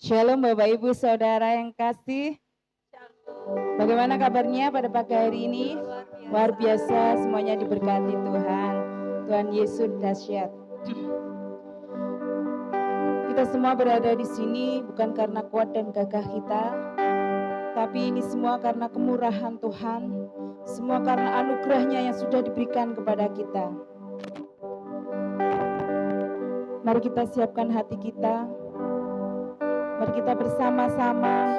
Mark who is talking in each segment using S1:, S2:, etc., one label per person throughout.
S1: Shalom Bapak Ibu Saudara yang kasih. Bagaimana kabarnya pada pagi hari ini? Luar biasa, semuanya diberkati Tuhan. Tuhan Yesus dahsyat. Kita semua berada di sini bukan karena kuat dan gagah kita, tapi ini semua karena kemurahan Tuhan, semua karena anugerahnya yang sudah diberikan kepada kita. Mari kita siapkan hati kita, mari kita bersama-sama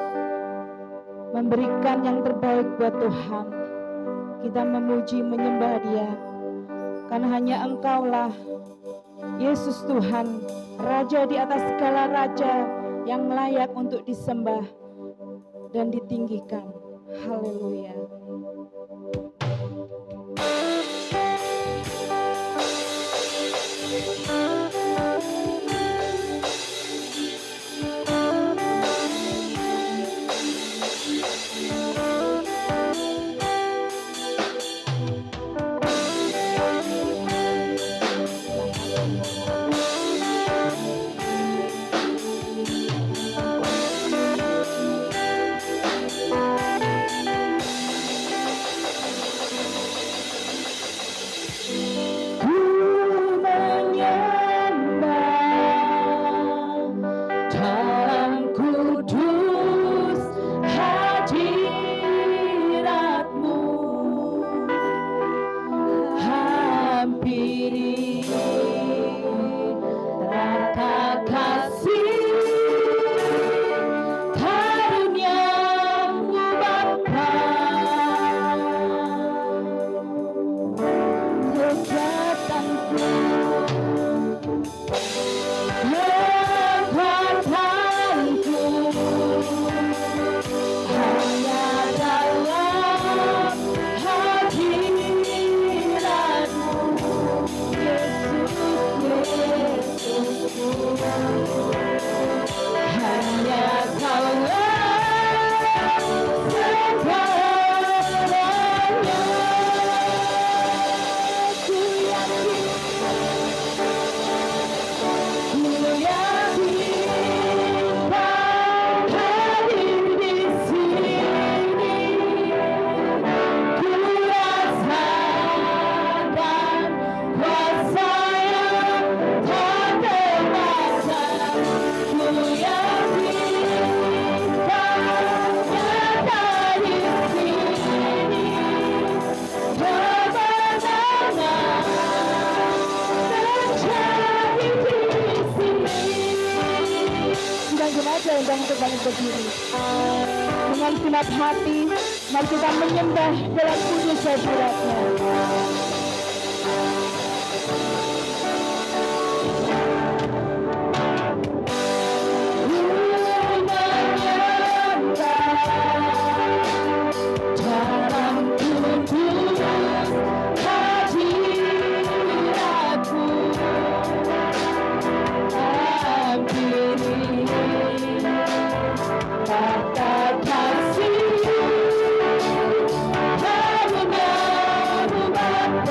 S1: memberikan yang terbaik buat Tuhan. Kita memuji, menyembah Dia, karena hanya Engkaulah Yesus Tuhan, Raja di atas segala raja, yang layak untuk disembah dan ditinggikan. Haleluya. Dengan segenap hati, mari kita menyembah dalam kudus hadirat-Nya.
S2: Kasih, karuniamu Bapa.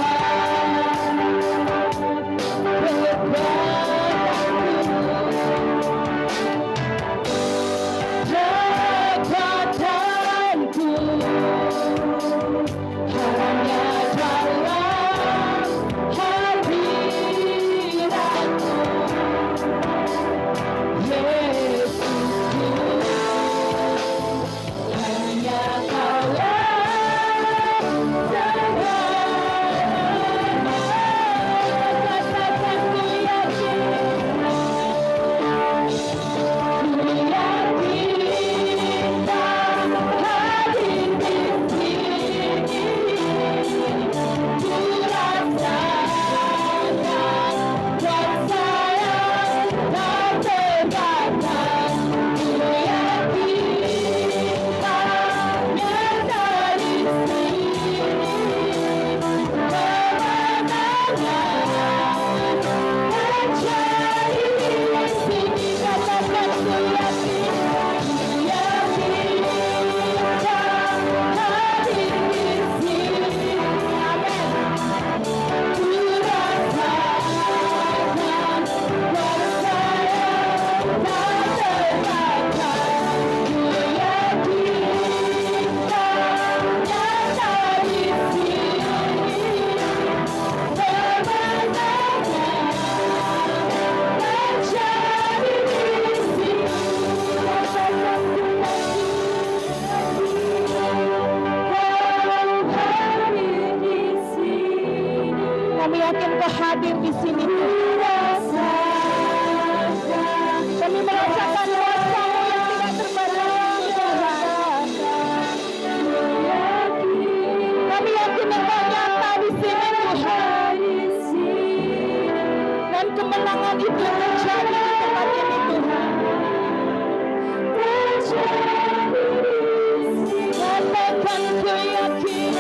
S1: Kami yakin Kau hadir di sini Tuhan. Kami merasakan kuasa-Mu yang tidak terbatas Tuhan. Kami yakin Engkau nyata di sini Tuhan. Dan kemenangan itu terjadi di tempat ini Tuhan. Katakan ku yakin,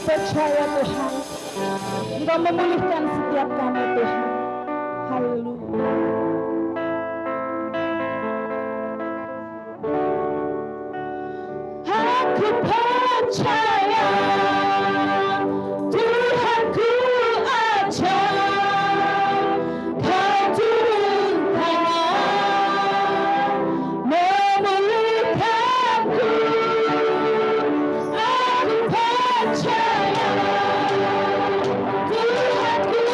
S1: percaya Tuhan, Engkau memulihkan setiap kami Tuhan. Haleluya. Aku percaya Tuhanku ajar, Kau turun tangan memulihkanku. Aku percaya Tuhanku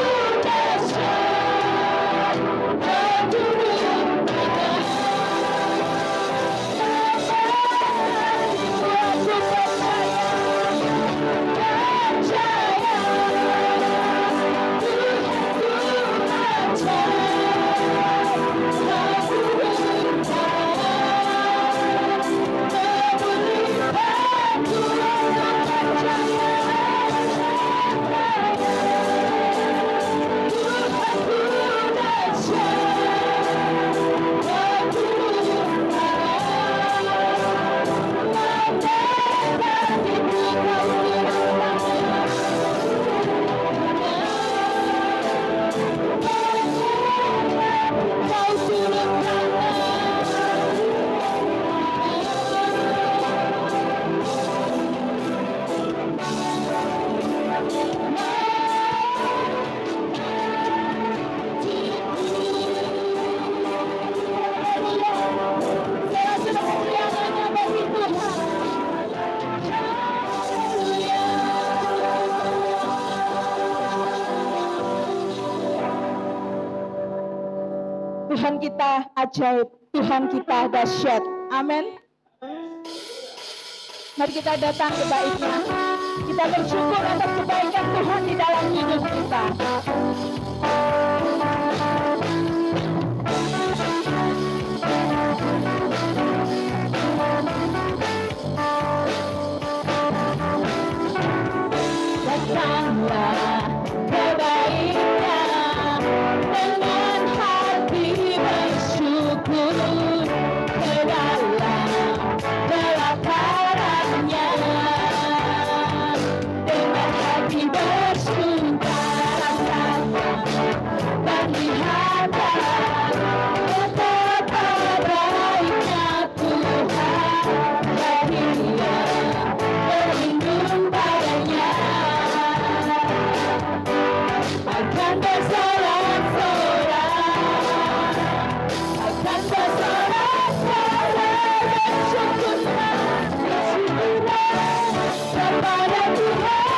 S1: dahsyat, Kau turun tangan kita ajaib, Tuhan kita dahsyat. Amin. Mari kita datang ke baiknya. Kita bersyukur atas kebaikan Tuhan di dalam hidup kita. Datanglah kebaiknya dengan hati bersyukur ke dalam kelaparannya, dengan hati bersuka rasakan dan lihatlah betapa baiknya Tuhan, bahagia berlindung padanya. Akan bersorak-sorak, akan bersorak-sorak, bersyukurlah, bersyukurlah kepada Tuhan,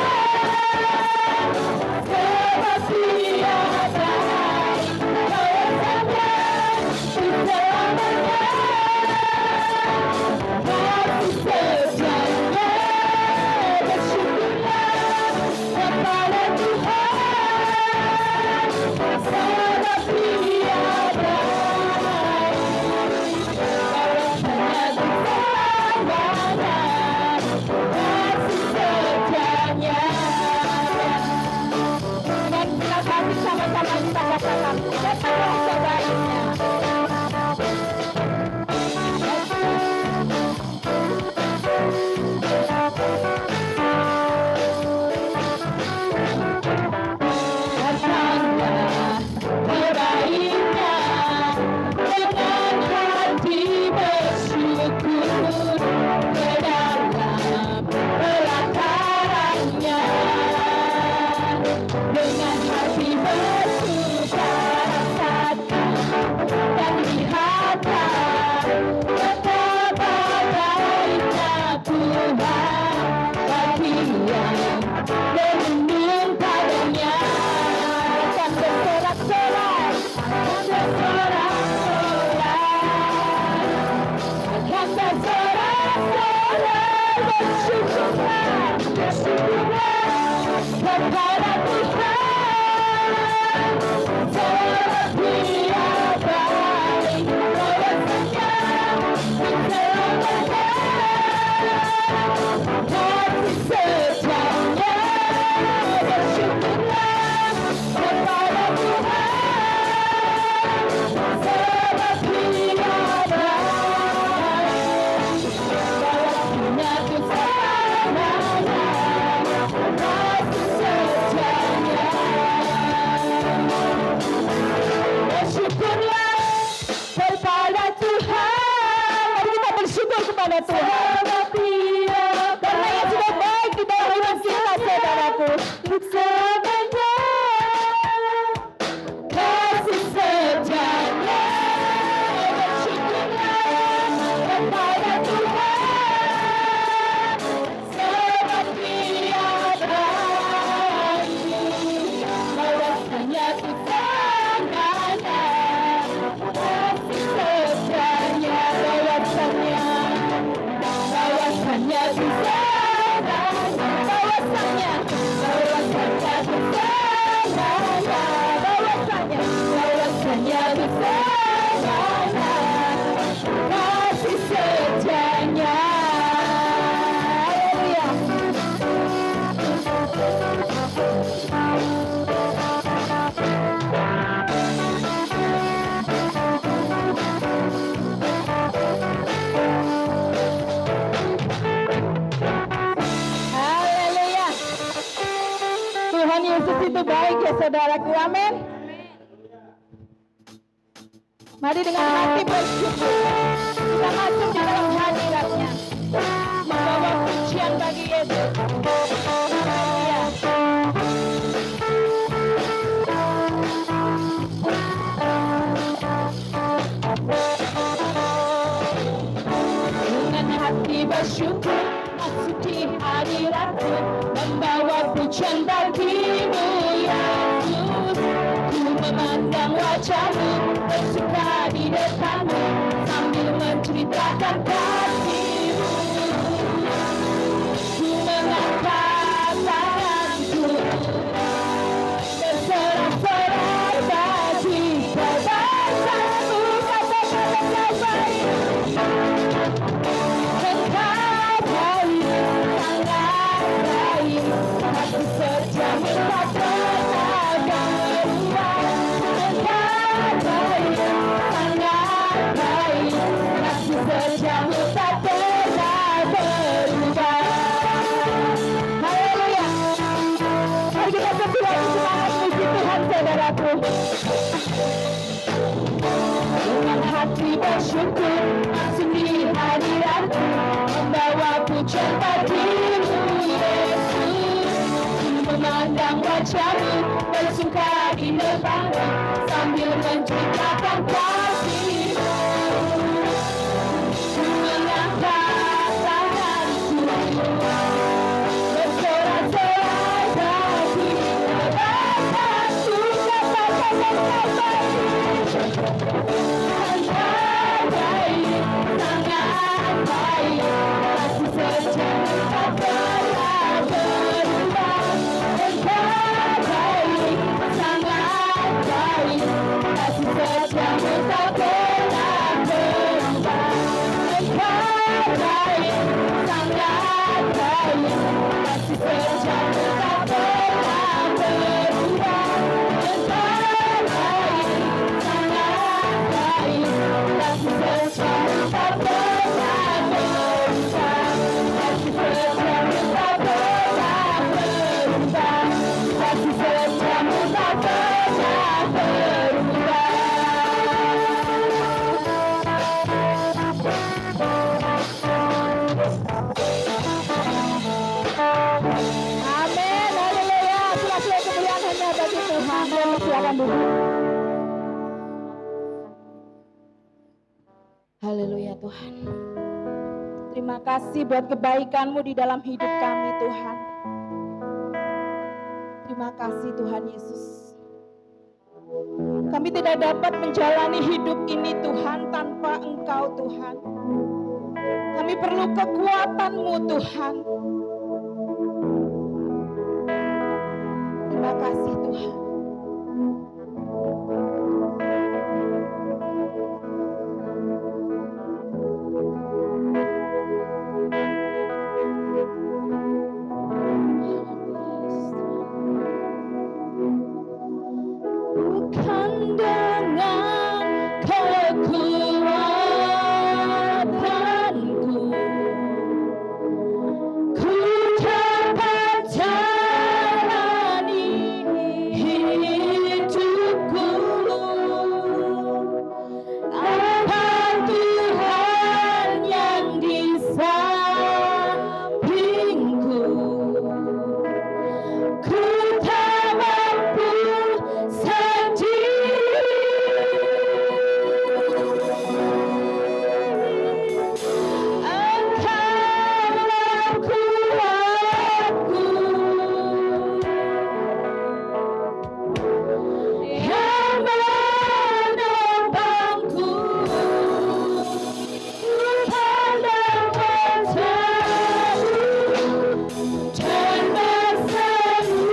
S1: sebab Dia baik, kuasanya selamanya, kasih setianya. Bersyukurlah kepada Tuhan, sebab Dia baik, kuasanya selamanya, kasih setianya. Dan kita kasih sama-sama kita katakan, datanglah kebaiknya. Datanglah kebaiknya dengan hati bersyukur ke dalam pelatarannya, dengan hati bersuka rasakan dan lihatlah betapa baiknya Tuhan, bagi yang berlindung padanya. Akan bersorak-sorak, akan bersorak-sorak, akan bersorak-sorak, bersyukurlah, bersyukurlah kepada Tuhan, sebab Dia baik, kuasanya selamanya, kasih setianya. Bersyukurlah kepada Tuhan, sebab Dia baik, kuasanya selamanya, kasih setianya. Bersyukurlah kepada Tuhan. Mari kita bersyukur kepada Tuhan, karena Ia sudah baik di dalam hidup kita, saudaraku. Selamanya, kasih setianya. Bersyukurlah kepada Tuhan, sebab Dia baik, kuasanya selamanya, kasih setianya. Bahwasannya kasih setianya. Haleluya. Haleluya. Tuhan Yesus itu baik ya saudaraku. Amin. Mari dengan hati bersyukur kita masuk di dalam hadirat-Nya, membawa pujian bagi Yesus. Haleluya. Dengan hati bersyukur masuk di hadirat-Mu, membawa pujian bagimu Yesus. Ku memandang wajahmu, bersuka di depanmu, sambil menceritakan kasihmu. Ku mengangkat tanganku, bersorak-sorai bagi kebesaranmu, kata-kata terbaik. Engkau baik, sangat baik, kasih setiamu tak pernah berubah. Engkau baik, sangat baik, kasih setiamu tak pernah berubah. Haleluya. Mari kita berdua semangat puji Tuhan, saudaraku. Dengan hati bersyukur, langsung di hadiratku, membawa pujian bagimu, Yesus. Memandang wajahmu, bersuka di depanmu, sambil menceritakan kasihmu. Mengangkat tanganku, bersorak-sorai bagi kebesaranmu, katakan engkau baik. Engkau baik, sangat baik, kasih setiamu tak pernah berubah. Engkau baik, sangat baik, kasih setiamu tak pernah berubah. Engkau baik, sangat baik, kasih setiamu tak pernah berubah. Engkau baik, sangat baik, kasih setiamu tak pernah berubah. Kasih setiamu tak pernah berubah. Kasih setiamu tak pernah berubah. Amin, haleluya. Sila-sila kemuliaan hanya bagi Tuhan. Silakan duduk. Haleluya Tuhan. Terima kasih buat kebaikan-Mu di dalam hidup kami Tuhan. Terima kasih Tuhan Yesus. Kami tidak dapat menjalani hidup ini Tuhan tanpa Engkau Tuhan. Kami perlu kekuatan-Mu Tuhan. Terima kasih Tuhan. Bukan dengan kekuatanku, ku dapat jalani hidupku. Apa Tuhan yang di sampingku, ku tak mampu sendiri. Engkaulah kuatku, yang menopangku. Ku pandang wajah-Mu dan berseru,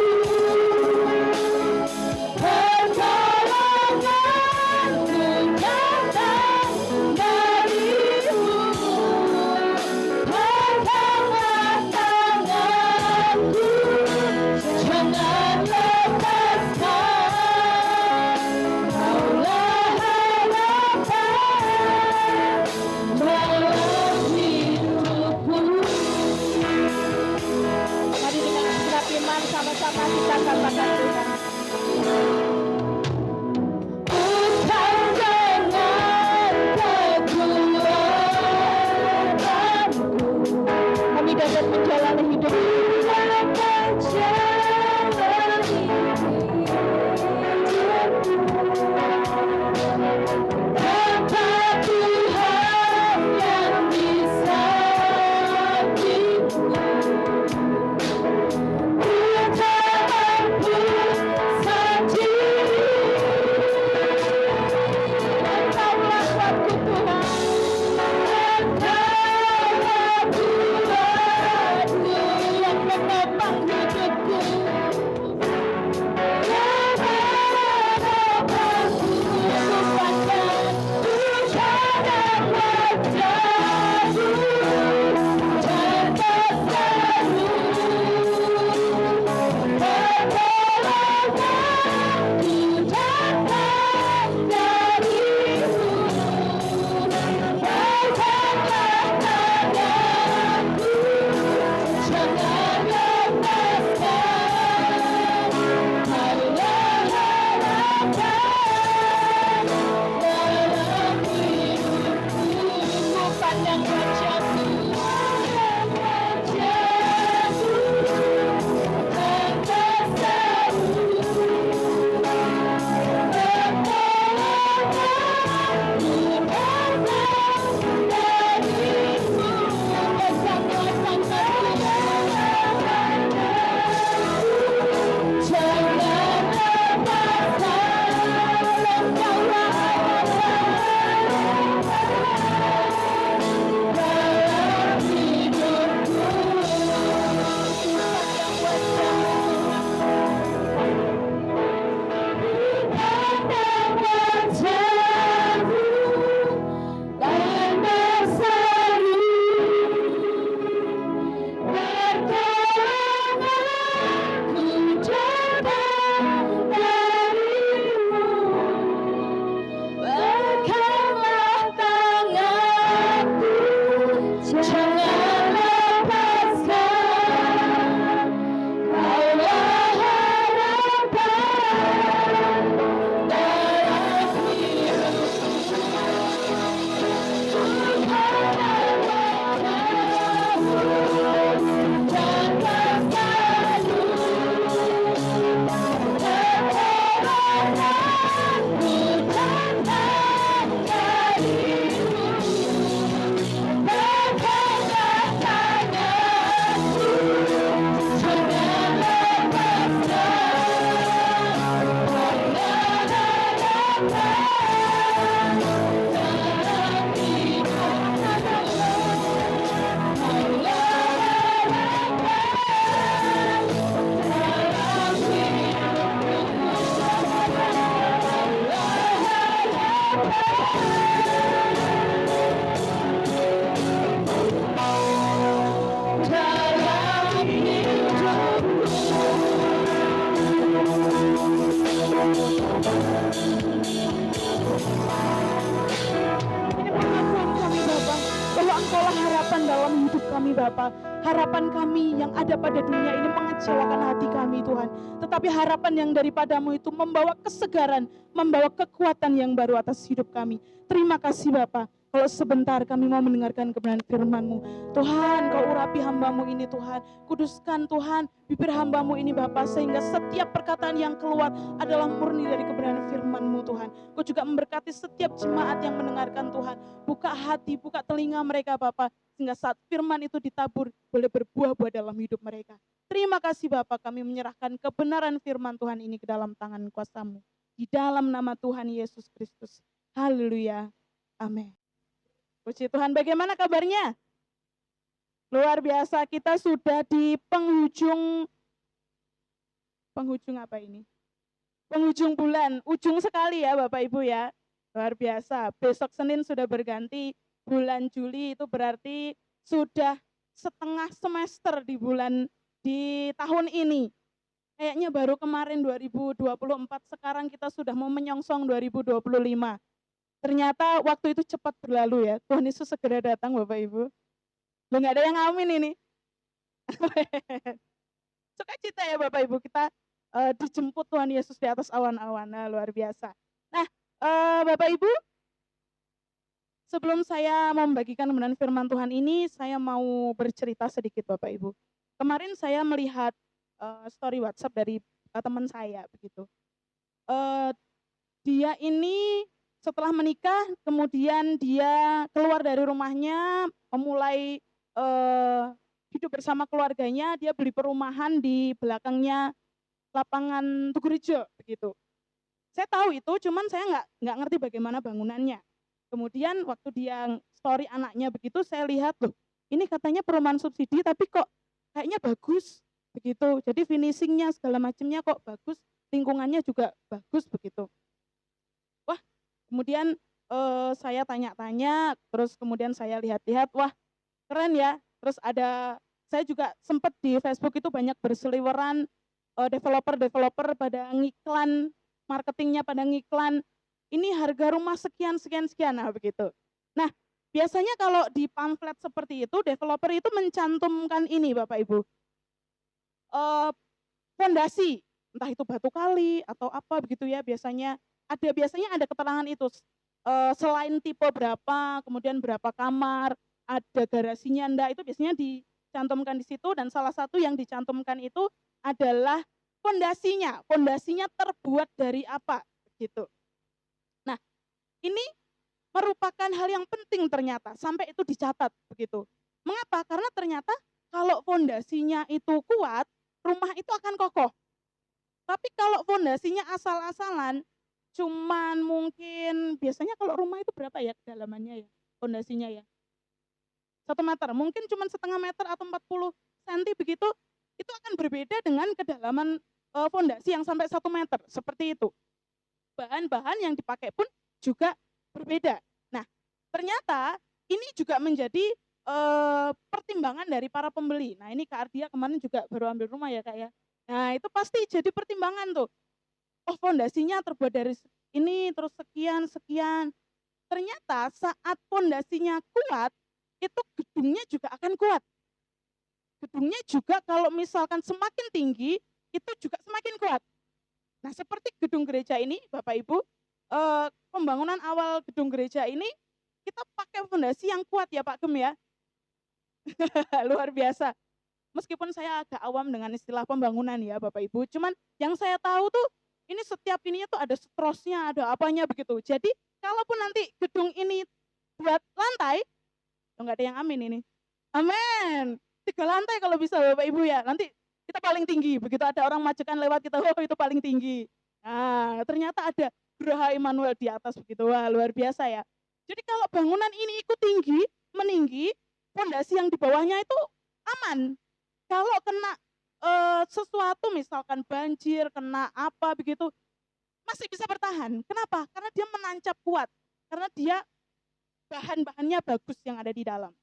S1: pertolonganku datang dari-Mu. Peganglah tanganku, jangan lepaskan. Kaulah harapan dalam hidupku. Mari dengan segenap iman sama-sama kita katakan Tuhan. Bukan dengan kekuatanku, kami dapat menjalani hidup ini. Tanpa Tuhan yang di sampingku, ku tak mampu sendiri. pandang wajah-Mu, Bapa. Harapan kami yang ada pada dunia ini mengecewakan hati kami Tuhan. Tetapi harapan yang daripadamu itu membawa kesegaran, membawa kekuatan yang baru atas hidup kami. Terima kasih Bapa. Kalau sebentar kami mau mendengarkan kebenaran firman-Mu. Tuhan, Kau urapi hamba-Mu ini Tuhan. Kuduskan Tuhan bibir hamba-Mu ini Bapa. Sehingga setiap perkataan yang keluar adalah murni dari kebenaran firman-Mu Tuhan. Kau juga memberkati setiap jemaat yang mendengarkan Tuhan. Buka hati, buka telinga mereka Bapa. Sehingga saat firman itu ditabur boleh berbuah-buah dalam hidup mereka. Terima kasih Bapa, kami menyerahkan kebenaran firman Tuhan ini ke dalam tangan kuasa-Mu. Di dalam nama Tuhan Yesus Kristus. Haleluya. Amin. Puji Tuhan, bagaimana kabarnya? Luar biasa, kita sudah di penghujung apa ini? Penghujung bulan, ujung sekali ya Bapak Ibu ya. Luar biasa, besok Senin sudah berganti bulan Juli, itu berarti sudah setengah semester di tahun ini. Kayaknya baru kemarin 2024, sekarang kita sudah mau menyongsong 2025. Ternyata waktu itu cepat berlalu ya. Tuhan Yesus segera datang Bapak Ibu. Loh nggak ada yang amin ini. Sukacita ya Bapak Ibu, kita dijemput Tuhan Yesus di atas awan-awan. Nah, luar biasa. Nah, Bapak Ibu, sebelum saya mau membagikan kebenaran firman Tuhan ini, saya mau bercerita sedikit Bapak Ibu. Kemarin saya melihat story WhatsApp dari teman saya begitu. Dia ini setelah menikah, kemudian dia keluar dari rumahnya, memulai hidup bersama keluarganya. Dia beli perumahan di belakangnya lapangan Tugu Rejo begitu. Saya tahu itu, cuman saya nggak ngerti bagaimana bangunannya. Kemudian waktu dia story anaknya begitu, saya lihat loh, ini katanya perumahan subsidi, tapi kok kayaknya bagus begitu. Jadi finishingnya segala macamnya kok bagus, lingkungannya juga bagus begitu. Wah, kemudian saya tanya-tanya, terus kemudian saya lihat-lihat, wah keren ya. Terus saya juga sempat di Facebook itu banyak berseliweran developer pada ngiklan, marketingnya pada ngiklan, ini harga rumah sekian, nah begitu. Nah, biasanya kalau di pamflet seperti itu, developer itu mencantumkan ini Bapak Ibu, fondasi, entah itu batu kali atau apa begitu ya, biasanya ada keterangan itu,
S2: selain tipe berapa, kemudian berapa kamar, ada garasinya enggak, itu biasanya dicantumkan di situ. Dan salah satu yang dicantumkan itu adalah fondasinya. Fondasinya terbuat dari apa gitu. Nah, ini merupakan hal yang penting ternyata, sampai itu dicatat begitu. Mengapa? Karena ternyata kalau fondasinya itu kuat, rumah itu akan kokoh. Tapi kalau fondasinya asal-asalan, cuman mungkin biasanya kalau rumah itu berapa ya kedalamannya ya, fondasinya ya? 1 meter, mungkin cuman setengah meter atau 40 senti begitu, itu akan berbeda dengan kedalaman fondasi yang sampai 1 meter, seperti itu. Bahan-bahan yang dipakai pun juga berbeda. Nah, ternyata ini juga menjadi pertimbangan dari para pembeli. Nah, ini Kak Ardia kemarin juga baru ambil rumah ya Kak ya. Nah, itu pasti jadi pertimbangan tuh. Oh, fondasinya terbuat dari ini, terus sekian, sekian. Ternyata saat fondasinya kuat, itu gedungnya juga akan kuat. Gedungnya juga kalau misalkan semakin tinggi, itu juga semakin kuat. Nah, seperti gedung gereja ini, Bapak Ibu, pembangunan awal gedung gereja ini kita pakai fondasi yang kuat ya Pak Gem ya. Luar biasa. Meskipun saya agak awam dengan istilah pembangunan ya Bapak Ibu, cuman yang saya tahu tuh ini setiap ininya tuh ada setrosnya, ada apanya begitu. Jadi kalaupun nanti gedung ini buat lantai, oh, nggak ada yang amin ini. Amin. 3 lantai kalau bisa Bapak Ibu ya. Nanti kita paling tinggi. Begitu ada orang majukan lewat kita, oh itu paling tinggi. Nah, ternyata ada Geraha Immanuel di atas begitu. Wah, luar biasa ya. Jadi kalau bangunan ini ikut tinggi, meninggi, fondasi yang di bawahnya itu aman. Kalau kena sesuatu misalkan banjir, kena apa begitu, masih bisa bertahan. Kenapa? Karena dia menancap kuat. Karena dia bahan-bahannya bagus yang ada di dalam.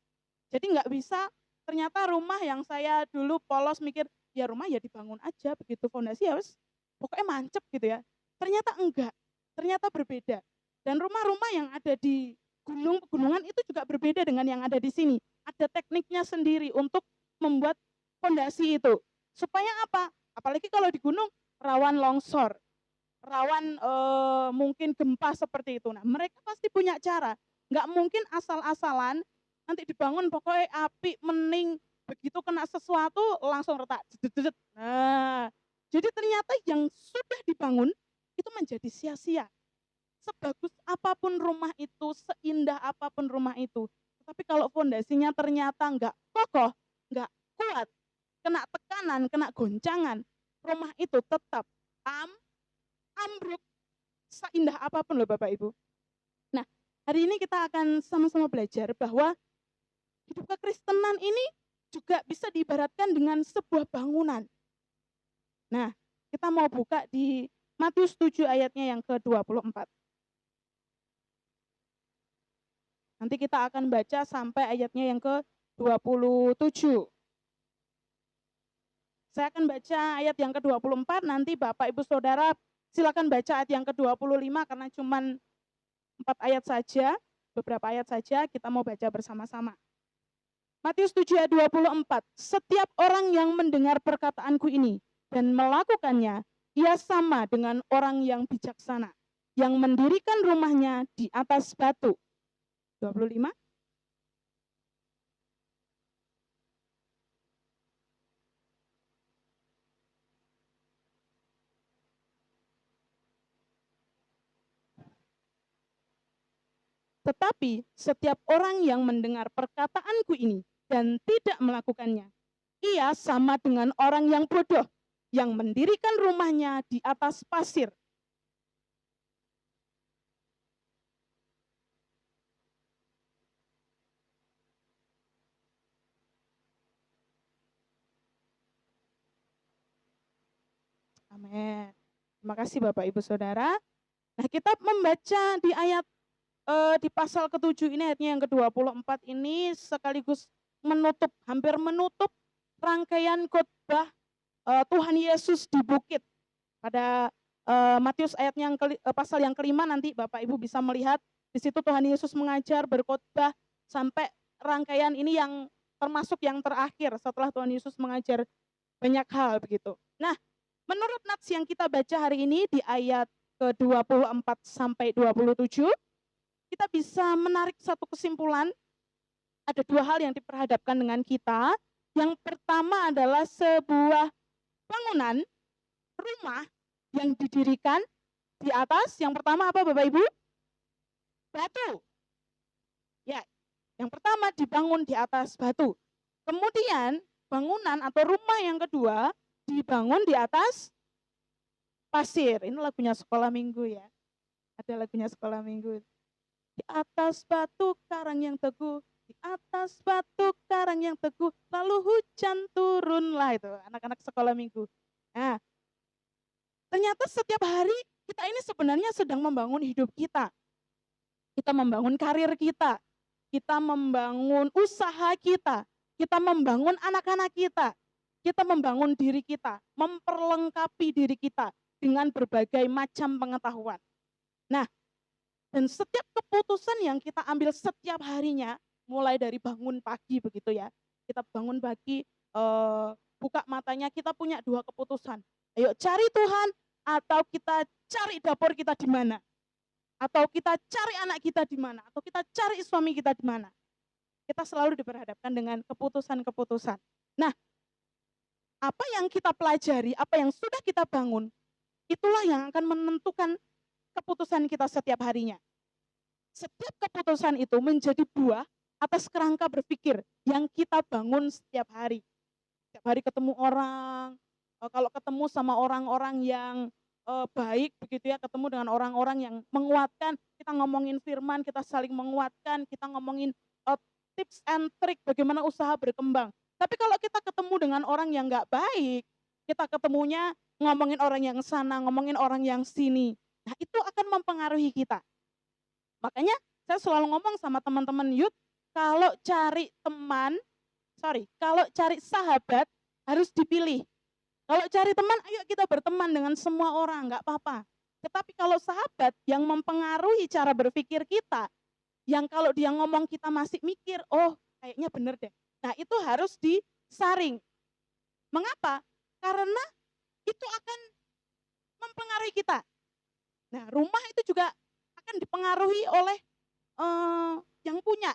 S2: Jadi nggak bisa, ternyata rumah yang saya dulu polos mikir, ya rumah ya dibangun aja begitu fondasi ya wes, pokoknya mancep gitu ya. Ternyata enggak, ternyata berbeda. Dan rumah-rumah yang ada di gunung pegunungan itu juga berbeda dengan yang ada di sini. Ada tekniknya sendiri untuk membuat fondasi itu. Supaya apa? Apalagi kalau di gunung rawan longsor, rawan mungkin gempa seperti itu. Nah, mereka pasti punya cara. Nggak mungkin asal-asalan nanti dibangun pokoknya api mening, begitu kena sesuatu langsung retak. Nah, jadi ternyata yang sudah dibangun itu menjadi sia-sia. Sebagus apapun rumah itu, seindah apapun rumah itu, tapi kalau fondasinya ternyata nggak kokoh, nggak kuat, kena tekanan, kena goncangan, rumah itu tetap ambruk seindah apapun loh Bapak Ibu. Nah, hari ini kita akan sama-sama belajar bahwa hidup kekristenan ini juga bisa diibaratkan dengan sebuah bangunan. Nah, kita mau buka di Matius 7 ayatnya yang ke-24. Nanti kita akan baca sampai ayatnya yang ke-27. Saya akan baca ayat yang ke-24, nanti Bapak Ibu Saudara silakan baca ayat yang ke-25 karena cuma 4 ayat saja, beberapa ayat saja kita mau baca bersama-sama. Matius 7 ayat 24, setiap orang yang mendengar perkataanku ini dan melakukannya, ia sama dengan orang yang bijaksana, yang mendirikan rumahnya di atas batu. 25. Tetapi setiap orang yang mendengar perkataanku ini dan tidak melakukannya, ia sama dengan orang yang bodoh, yang mendirikan rumahnya di atas pasir. Amin. Terima kasih Bapak Ibu Saudara. Nah, kita membaca di ayat di pasal ke-7 ini, ayatnya yang ke-24 ini sekaligus menutup, hampir menutup rangkaian khotbah Tuhan Yesus di bukit. Pada Matius ayatnya yang pasal yang kelima nanti Bapak Ibu bisa melihat di situ Tuhan Yesus mengajar, berkhotbah sampai rangkaian ini yang termasuk yang terakhir setelah Tuhan Yesus mengajar banyak hal begitu. Nah, menurut nats yang kita baca hari ini di ayat ke-24 sampai 27, kita bisa menarik satu kesimpulan, ada dua hal yang diperhadapkan dengan kita. Yang pertama adalah sebuah bangunan, rumah yang didirikan di atas, yang pertama apa Bapak Ibu? Batu. Ya, yang pertama dibangun di atas batu. Kemudian bangunan atau rumah yang kedua dibangun di atas pasir. Ini lagunya sekolah minggu ya. Ada lagunya sekolah minggu. Di atas batu karang yang teguh, di atas batu karang yang teguh, lalu hujan turunlah, itu anak-anak sekolah minggu. Nah, ternyata setiap hari kita ini sebenarnya sedang membangun hidup kita. Kita membangun karir kita membangun usaha kita membangun anak-anak kita membangun diri kita, memperlengkapi diri kita dengan berbagai macam pengetahuan. Nah, dan setiap keputusan yang kita ambil setiap harinya, mulai dari bangun pagi begitu ya, kita bangun pagi, buka matanya kita punya dua keputusan. Ayo cari Tuhan, atau kita cari dapur kita di mana, atau kita cari anak kita di mana, atau kita cari suami kita di mana. Kita selalu diperhadapkan dengan keputusan-keputusan. Nah, apa yang kita pelajari, apa yang sudah kita bangun, itulah yang akan menentukan keputusan kita setiap harinya. Setiap keputusan itu menjadi buah atas kerangka berpikir yang kita bangun setiap hari. Setiap hari ketemu orang, kalau ketemu sama orang-orang yang baik begitu ya, ketemu dengan orang-orang yang menguatkan, kita ngomongin firman, kita saling menguatkan, kita ngomongin tips and trik bagaimana usaha berkembang. Tapi kalau kita ketemu dengan orang yang nggak baik, kita ketemunya ngomongin orang yang sana, ngomongin orang yang sini. Nah, itu akan mempengaruhi kita. Makanya saya selalu ngomong sama teman-teman youth, kalau cari kalau cari sahabat harus dipilih. Kalau cari teman, ayo kita berteman dengan semua orang, nggak apa-apa. Tetapi kalau sahabat yang mempengaruhi cara berpikir kita, yang kalau dia ngomong kita masih mikir, oh kayaknya bener deh. Nah, itu harus disaring. Mengapa? Karena itu akan mempengaruhi kita. Nah, rumah itu juga akan dipengaruhi oleh yang punya.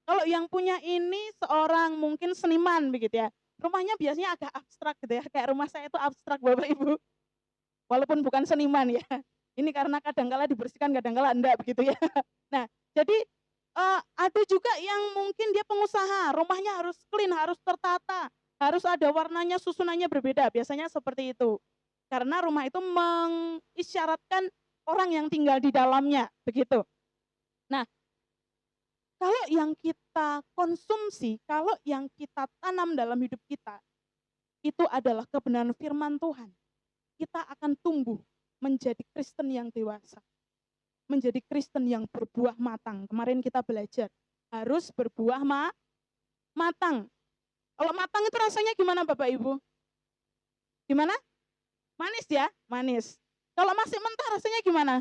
S2: Kalau yang punya ini seorang mungkin seniman begitu ya, rumahnya biasanya agak abstrak gitu ya, kayak rumah saya itu abstrak Bapak Ibu. Walaupun bukan seniman ya. Ini karena kadangkala dibersihkan, kadangkala enggak begitu ya. Nah, jadi ada juga yang mungkin dia pengusaha, rumahnya harus clean, harus tertata, harus ada warnanya, susunannya berbeda. Biasanya seperti itu. Karena rumah itu mengisyaratkan orang yang tinggal di dalamnya, begitu. Nah, kalau yang kita konsumsi, kalau yang kita tanam dalam hidup kita, itu adalah kebenaran firman Tuhan. Kita akan tumbuh menjadi Kristen yang dewasa. Menjadi Kristen yang berbuah matang. Kemarin kita belajar, harus berbuah matang. Kalau matang itu rasanya gimana Bapak Ibu? Gimana? Manis ya? Manis. Kalau masih mentah rasanya gimana?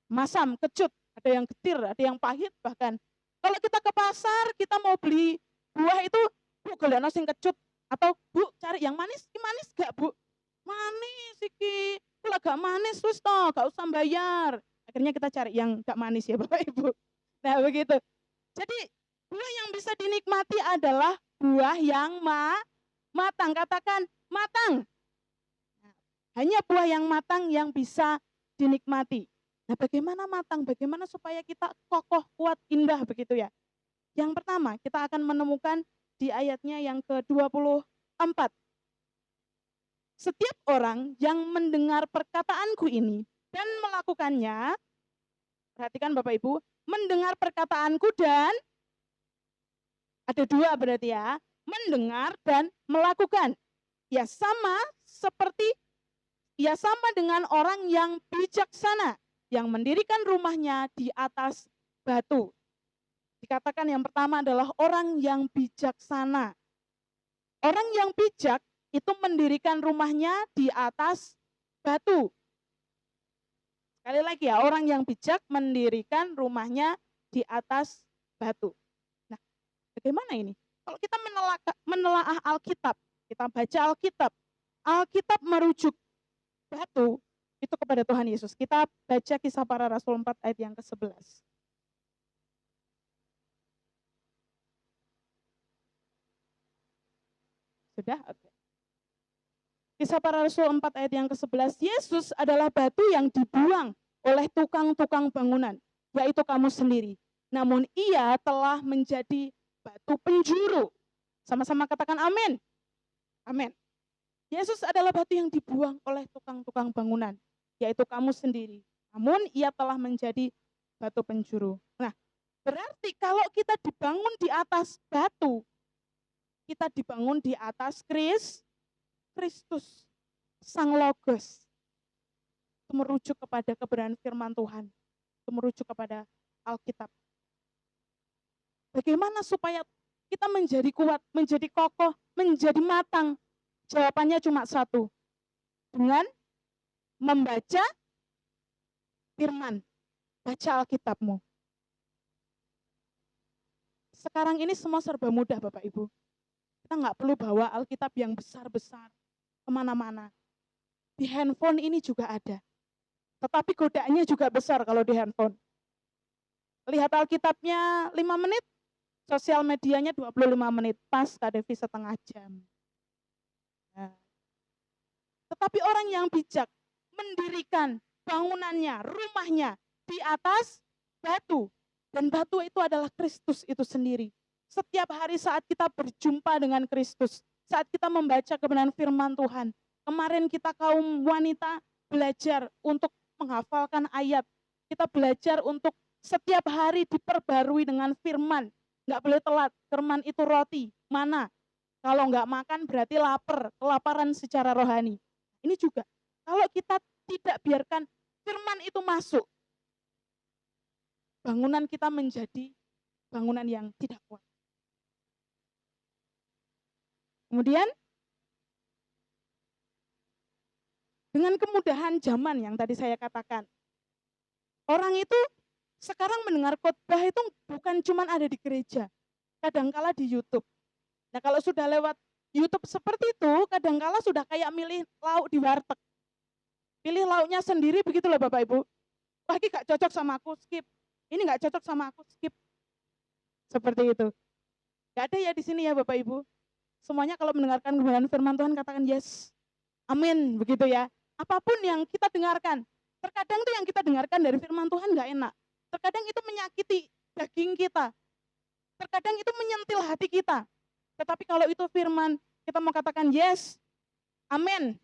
S2: Masam, kecut. Ada yang getir, ada yang pahit bahkan. Kalau kita ke pasar, kita mau beli buah itu, Bu, golekno sing kecut, atau Bu, cari yang manis, ini manis gak Bu? Manis iki, kalau gak manis wis toh, gak usah bayar. Akhirnya kita cari yang gak manis ya Bapak Ibu. Nah begitu. Jadi buah yang bisa dinikmati adalah buah yang matang. Katakan matang. Nah, hanya buah yang matang yang bisa dinikmati. Nah, bagaimana matang? Bagaimana supaya kita kokoh, kuat, indah begitu ya? Yang pertama, kita akan menemukan di ayatnya yang ke-24. Setiap orang yang mendengar perkataanku ini dan melakukannya, perhatikan Bapak Ibu, mendengar perkataanku dan, ada dua berarti ya, mendengar dan melakukan. Ya sama dengan orang yang bijaksana, yang mendirikan rumahnya di atas batu. Dikatakan yang pertama adalah orang yang bijaksana. Orang yang bijak itu mendirikan rumahnya di atas batu. Sekali lagi ya, orang yang bijak mendirikan rumahnya di atas batu. Nah, bagaimana ini? Kalau kita menelaah Alkitab, kita baca Alkitab, Alkitab merujuk batu itu kepada Tuhan Yesus. Kita baca Kisah Para Rasul 4 ayat yang ke-11. Sudah? Oke. Kisah Para Rasul 4 ayat yang ke-11, Yesus adalah batu yang dibuang oleh tukang-tukang bangunan, yaitu kamu sendiri. Namun ia telah menjadi batu penjuru. Sama-sama katakan amin. Amin. Yesus adalah batu yang dibuang oleh tukang-tukang bangunan, yaitu kamu sendiri. Namun ia telah menjadi batu penjuru. Nah, berarti kalau kita dibangun di atas batu, kita dibangun di atas Kristus, Sang Logos. Itu merujuk kepada kebenaran firman Tuhan. Itu merujuk kepada Alkitab. Bagaimana supaya kita menjadi kuat, menjadi kokoh, menjadi matang? Jawabannya cuma satu. Dengan membaca firman. Baca Alkitabmu. Sekarang ini semua serba mudah Bapak Ibu. Kita nggak perlu bawa Alkitab yang besar-besar kemana-mana. Di handphone ini juga ada. Tetapi godaannya juga besar kalau di handphone. Lihat Alkitabnya 5 menit, sosial medianya 25 menit. Pas Kak Devi setengah jam. Nah. Tetapi orang yang bijak mendirikan bangunannya, rumahnya di atas batu. Dan batu itu adalah Kristus itu sendiri. Setiap hari saat kita berjumpa dengan Kristus, saat kita membaca kebenaran firman Tuhan, kemarin kita kaum wanita belajar untuk menghafalkan ayat. Kita belajar untuk setiap hari diperbarui dengan firman. Nggak boleh telat, firman itu roti, mana? Kalau nggak makan berarti lapar, kelaparan secara rohani. Ini juga, kalau kita tidak biarkan firman itu masuk, bangunan kita menjadi bangunan yang tidak kuat. Kemudian, dengan kemudahan zaman yang tadi saya katakan, orang itu sekarang mendengar khotbah itu bukan cuma ada di gereja, kadangkala di YouTube. Nah kalau sudah lewat YouTube seperti itu, kadangkala sudah kayak milih lauk di warteg. Pilih lauknya sendiri begitu loh Bapak Ibu. Wah ini gak cocok sama aku, skip. Ini gak cocok sama aku, skip. Seperti itu. Gak ada ya di sini ya Bapak Ibu. Semuanya kalau mendengarkan kebenaran firman Tuhan katakan yes. Amin, begitu ya. Apapun yang kita dengarkan. Terkadang itu yang kita dengarkan dari firman Tuhan gak enak. Terkadang itu menyakiti daging kita. Terkadang itu menyentil hati kita. Tetapi kalau itu firman, kita mau katakan yes. Amin.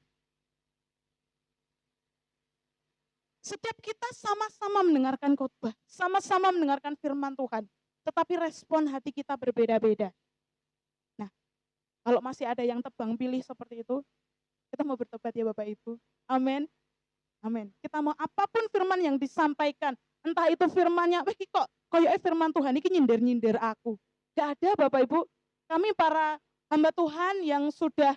S2: Setiap kita sama-sama mendengarkan khotbah, sama-sama mendengarkan firman Tuhan. Tetapi respon hati kita berbeda-beda. Nah, kalau masih ada yang tebang pilih seperti itu, kita mau bertobat ya Bapak Ibu. Amin. Amin. Kita mau apapun firman yang disampaikan, entah itu firmannya, kok kayak firman Tuhan ini nyindir-nyindir aku. Gak ada Bapak Ibu. Kami para hamba Tuhan yang sudah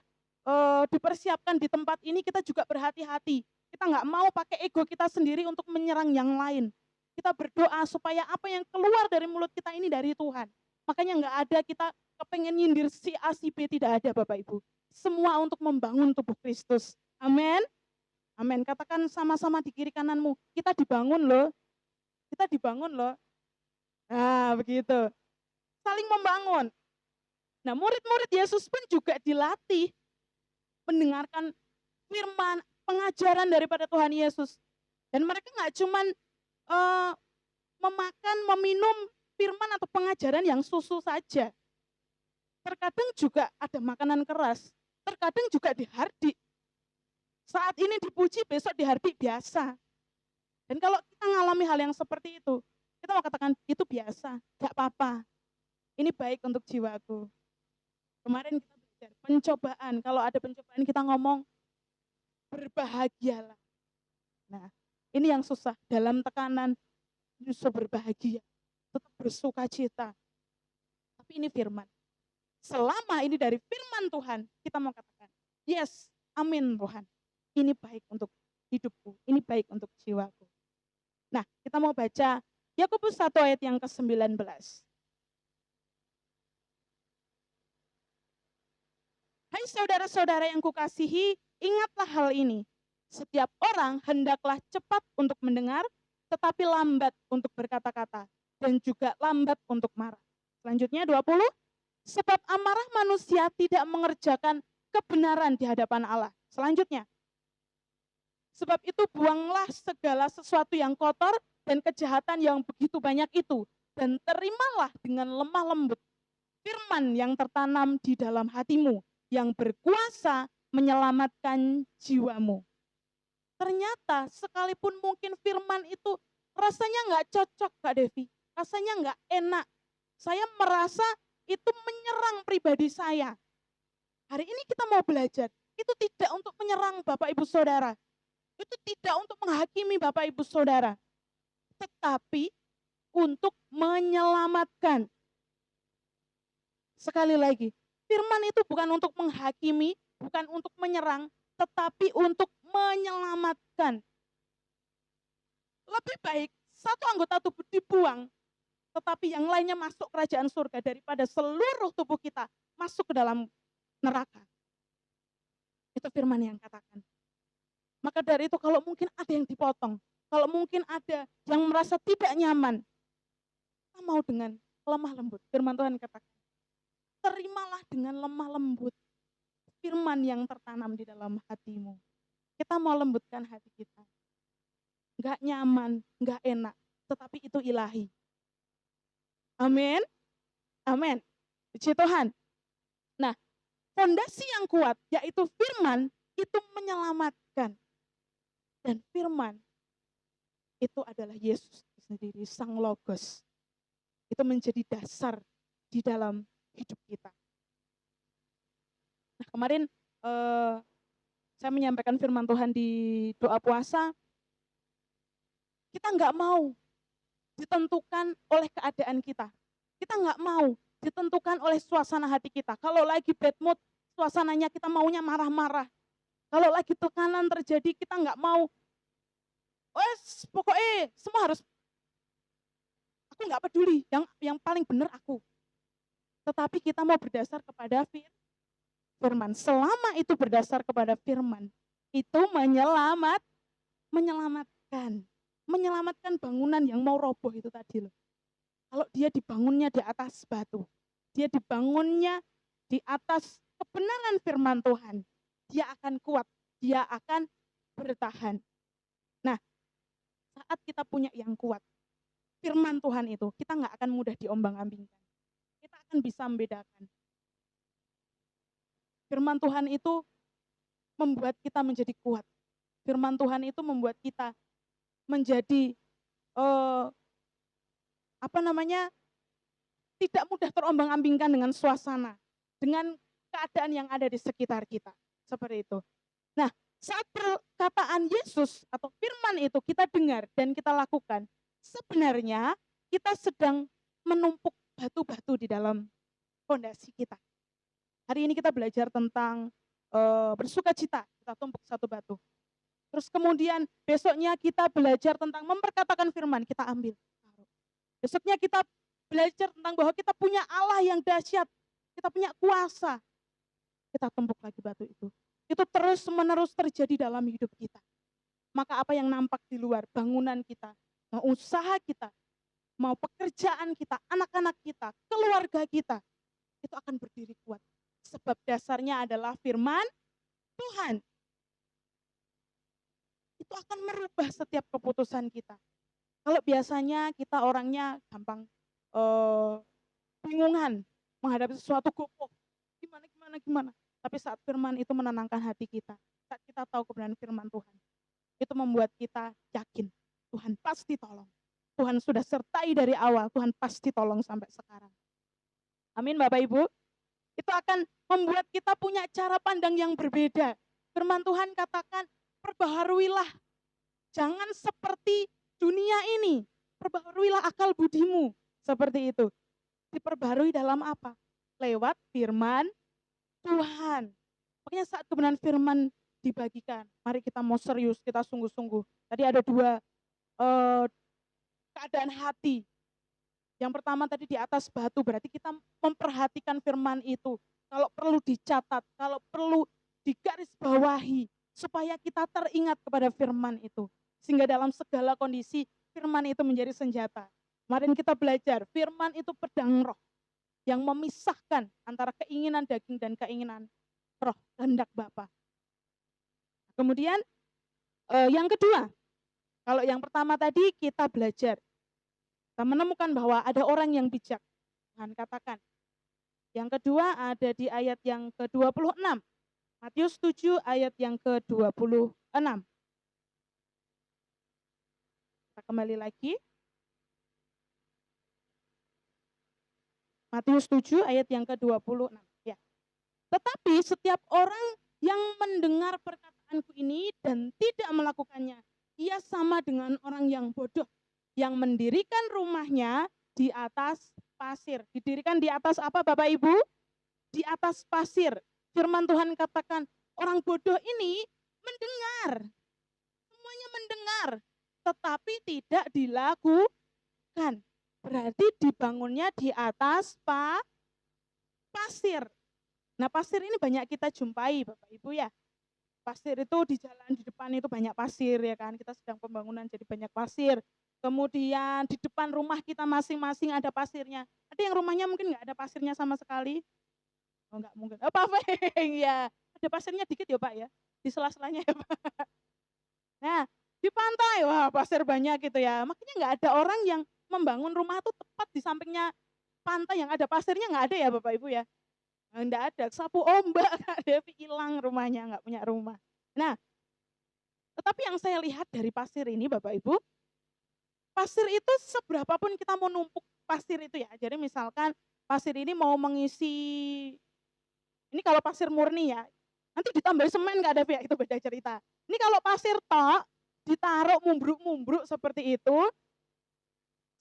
S2: dipersiapkan di tempat ini, kita juga berhati-hati. Kita nggak mau pakai ego kita sendiri untuk menyerang yang lain. Kita berdoa supaya apa yang keluar dari mulut kita ini dari Tuhan. Makanya nggak ada kita kepengen nyindir si A, si B, tidak ada Bapak Ibu. Semua untuk membangun tubuh Kristus. Amin. Amin. Katakan sama-sama di kiri kananmu, kita dibangun loh. Kita dibangun loh. Nah, begitu. Saling membangun. Nah, murid-murid Yesus pun juga dilatih mendengarkan firman, pengajaran daripada Tuhan Yesus. Dan mereka nggak cuman memakan, meminum firman atau pengajaran yang susu saja. Terkadang juga ada makanan keras. Terkadang juga dihardik. Saat ini dipuji, besok dihardik biasa. Dan kalau kita mengalami hal yang seperti itu, kita mau katakan itu biasa, gak apa-apa. Ini baik untuk jiwaku. Kemarin kita belajar pencobaan. Kalau ada pencobaan kita ngomong berbahagialah. Nah, ini yang susah. Dalam tekanan justru berbahagia. Tetap bersuka cita. Tapi ini firman. Selama ini dari firman Tuhan, kita mau katakan, yes, amin Tuhan. Ini baik untuk hidupku, ini baik untuk jiwaku. Nah, kita mau baca Yakobus 1 ayat yang ke-19. Hai saudara-saudara yang kukasihi, ingatlah hal ini. Setiap orang hendaklah cepat untuk mendengar, tetapi lambat untuk berkata-kata, dan juga lambat untuk marah. Selanjutnya 20, sebab amarah manusia tidak mengerjakan kebenaran di hadapan Allah. Selanjutnya, sebab itu buanglah segala sesuatu yang kotor dan kejahatan yang begitu banyak itu, dan terimalah dengan lemah lembut firman yang tertanam di dalam hatimu, yang berkuasa menyelamatkan jiwamu. Ternyata sekalipun mungkin firman itu rasanya nggak cocok Kak Devi, rasanya nggak enak. Saya merasa itu menyerang pribadi saya. Hari ini kita mau belajar, itu tidak untuk menyerang Bapak Ibu Saudara. Itu tidak untuk menghakimi Bapak Ibu Saudara. Tetapi untuk menyelamatkan. Sekali lagi, firman itu bukan untuk menghakimi, bukan untuk menyerang, tetapi untuk menyelamatkan. Lebih baik satu anggota tubuh dibuang, tetapi yang lainnya masuk kerajaan surga daripada seluruh tubuh kita masuk ke dalam neraka. Itu firman yang katakan. Maka dari itu kalau mungkin ada yang dipotong, kalau mungkin ada yang merasa tidak nyaman, kita mau dengan lemah lembut. Firman Tuhan katakan, terimalah dengan lemah lembut firman yang tertanam di dalam hatimu. Kita mau lembutkan hati kita. Enggak nyaman, enggak enak, tetapi itu ilahi. Amin. Amin. Puji Tuhan. Nah, fondasi yang kuat yaitu firman itu menyelamatkan. Dan firman itu adalah Yesus sendiri, Sang Logos. Itu menjadi dasar di dalam hidup kita. Nah, kemarin saya menyampaikan firman Tuhan di doa puasa. Kita nggak mau ditentukan oleh keadaan kita. Kita nggak mau ditentukan oleh suasana hati kita. Kalau lagi bad mood, suasananya kita maunya marah-marah. Kalau lagi tekanan terjadi, kita nggak mau. Pokoknya semua harus, aku nggak peduli, yang paling benar aku. Tetapi kita mau berdasar kepada firman. Selama itu berdasar kepada firman, itu menyelamatkan bangunan yang mau roboh itu tadi loh. Kalau dia dibangunnya di atas batu, dia dibangunnya di atas kebenaran firman Tuhan, dia akan kuat, dia akan bertahan. Nah, saat kita punya yang kuat, firman Tuhan itu, kita nggak akan mudah diombang-ambingkan. Kita akan bisa membedakan. Firman Tuhan itu membuat kita menjadi kuat. Firman Tuhan itu membuat kita menjadi tidak mudah terombang-ambingkan dengan suasana, dengan keadaan yang ada di sekitar kita. Seperti itu. Nah, saat perkataan Yesus atau firman itu kita dengar dan kita lakukan, sebenarnya kita sedang menumpuk batu-batu di dalam fondasi kita. Hari ini kita belajar tentang bersukacita, kita tumpuk satu batu. Terus kemudian besoknya kita belajar tentang memperkatakan firman, kita ambil. Besoknya kita belajar tentang bahwa kita punya Allah yang dahsyat, kita punya kuasa. Kita tumpuk lagi batu itu. Itu terus-menerus terjadi dalam hidup kita. Maka apa yang nampak di luar, bangunan kita, mau usaha kita, mau pekerjaan kita, anak-anak kita, keluarga kita, itu akan berdiri kuat. Sebab dasarnya adalah firman Tuhan. Itu akan merubah setiap keputusan kita. Kalau biasanya kita orangnya gampang bingungan menghadapi sesuatu gopoh. Gimana. Tapi saat firman itu menenangkan hati kita. Saat kita tahu kebenaran firman Tuhan. Itu membuat kita yakin Tuhan pasti tolong. Tuhan sudah sertai dari awal. Tuhan pasti tolong sampai sekarang. Amin Bapak Ibu. Itu akan membuat kita punya cara pandang yang berbeda. Firman Tuhan katakan, perbaharuilah. Jangan seperti dunia ini. Perbaharuilah akal budimu. Seperti itu. Diperbarui dalam apa? Lewat firman Tuhan. Makanya saat kebenaran firman dibagikan, mari kita mau serius, kita sungguh-sungguh. Tadi ada dua keadaan hati. Yang pertama tadi di atas batu, berarti kita memperhatikan firman itu. Kalau perlu dicatat, kalau perlu digarisbawahi, supaya kita teringat kepada firman itu. Sehingga dalam segala kondisi, firman itu menjadi senjata. Kemarin kita belajar, firman itu pedang roh yang memisahkan antara keinginan daging dan keinginan roh, kehendak Bapa. Kemudian yang kedua, kalau yang pertama tadi kita belajar, kita menemukan bahwa ada orang yang bijak. Tuhan katakan. Yang kedua ada di ayat yang ke-26. Matius 7 ayat yang ke-26. Kita kembali lagi. Matius 7 ayat yang ke-26. Ya. Tetapi setiap orang yang mendengar perkataanku ini dan tidak melakukannya, ia sama dengan orang yang bodoh yang mendirikan rumahnya di atas pasir. Didirikan di atas apa Bapak Ibu? Di atas pasir. Firman Tuhan katakan, orang bodoh ini mendengar. Semuanya mendengar, tetapi tidak dilakukan. Berarti dibangunnya di atas pasir. Nah, pasir ini banyak kita jumpai Bapak Ibu ya. Pasir itu di jalan di depan itu banyak pasir ya kan. Kita sedang pembangunan jadi banyak pasir. Kemudian di depan rumah kita masing-masing ada pasirnya. Ada yang rumahnya mungkin nggak ada pasirnya sama sekali. Oh nggak mungkin. Oh paving ya. Ada pasirnya dikit ya Pak ya. Di sela-selanya ya Pak. Nah di pantai wah pasir banyak gitu ya. Makanya nggak ada orang yang membangun rumah itu tepat di sampingnya pantai yang ada pasirnya nggak ada ya Bapak Ibu ya. Nggak ada, sapu ombak Kak Devi hilang rumahnya, nggak punya rumah. Nah, tetapi yang saya lihat dari pasir ini Bapak Ibu, pasir itu seberapa pun kita mau numpuk pasir itu ya. Jadi misalkan pasir ini mau mengisi, ini kalau pasir murni ya, nanti ditambah semen Kak Devi ya, itu beda cerita. Ini kalau pasir tok, ditaruh mumbruk-mumbruk seperti itu,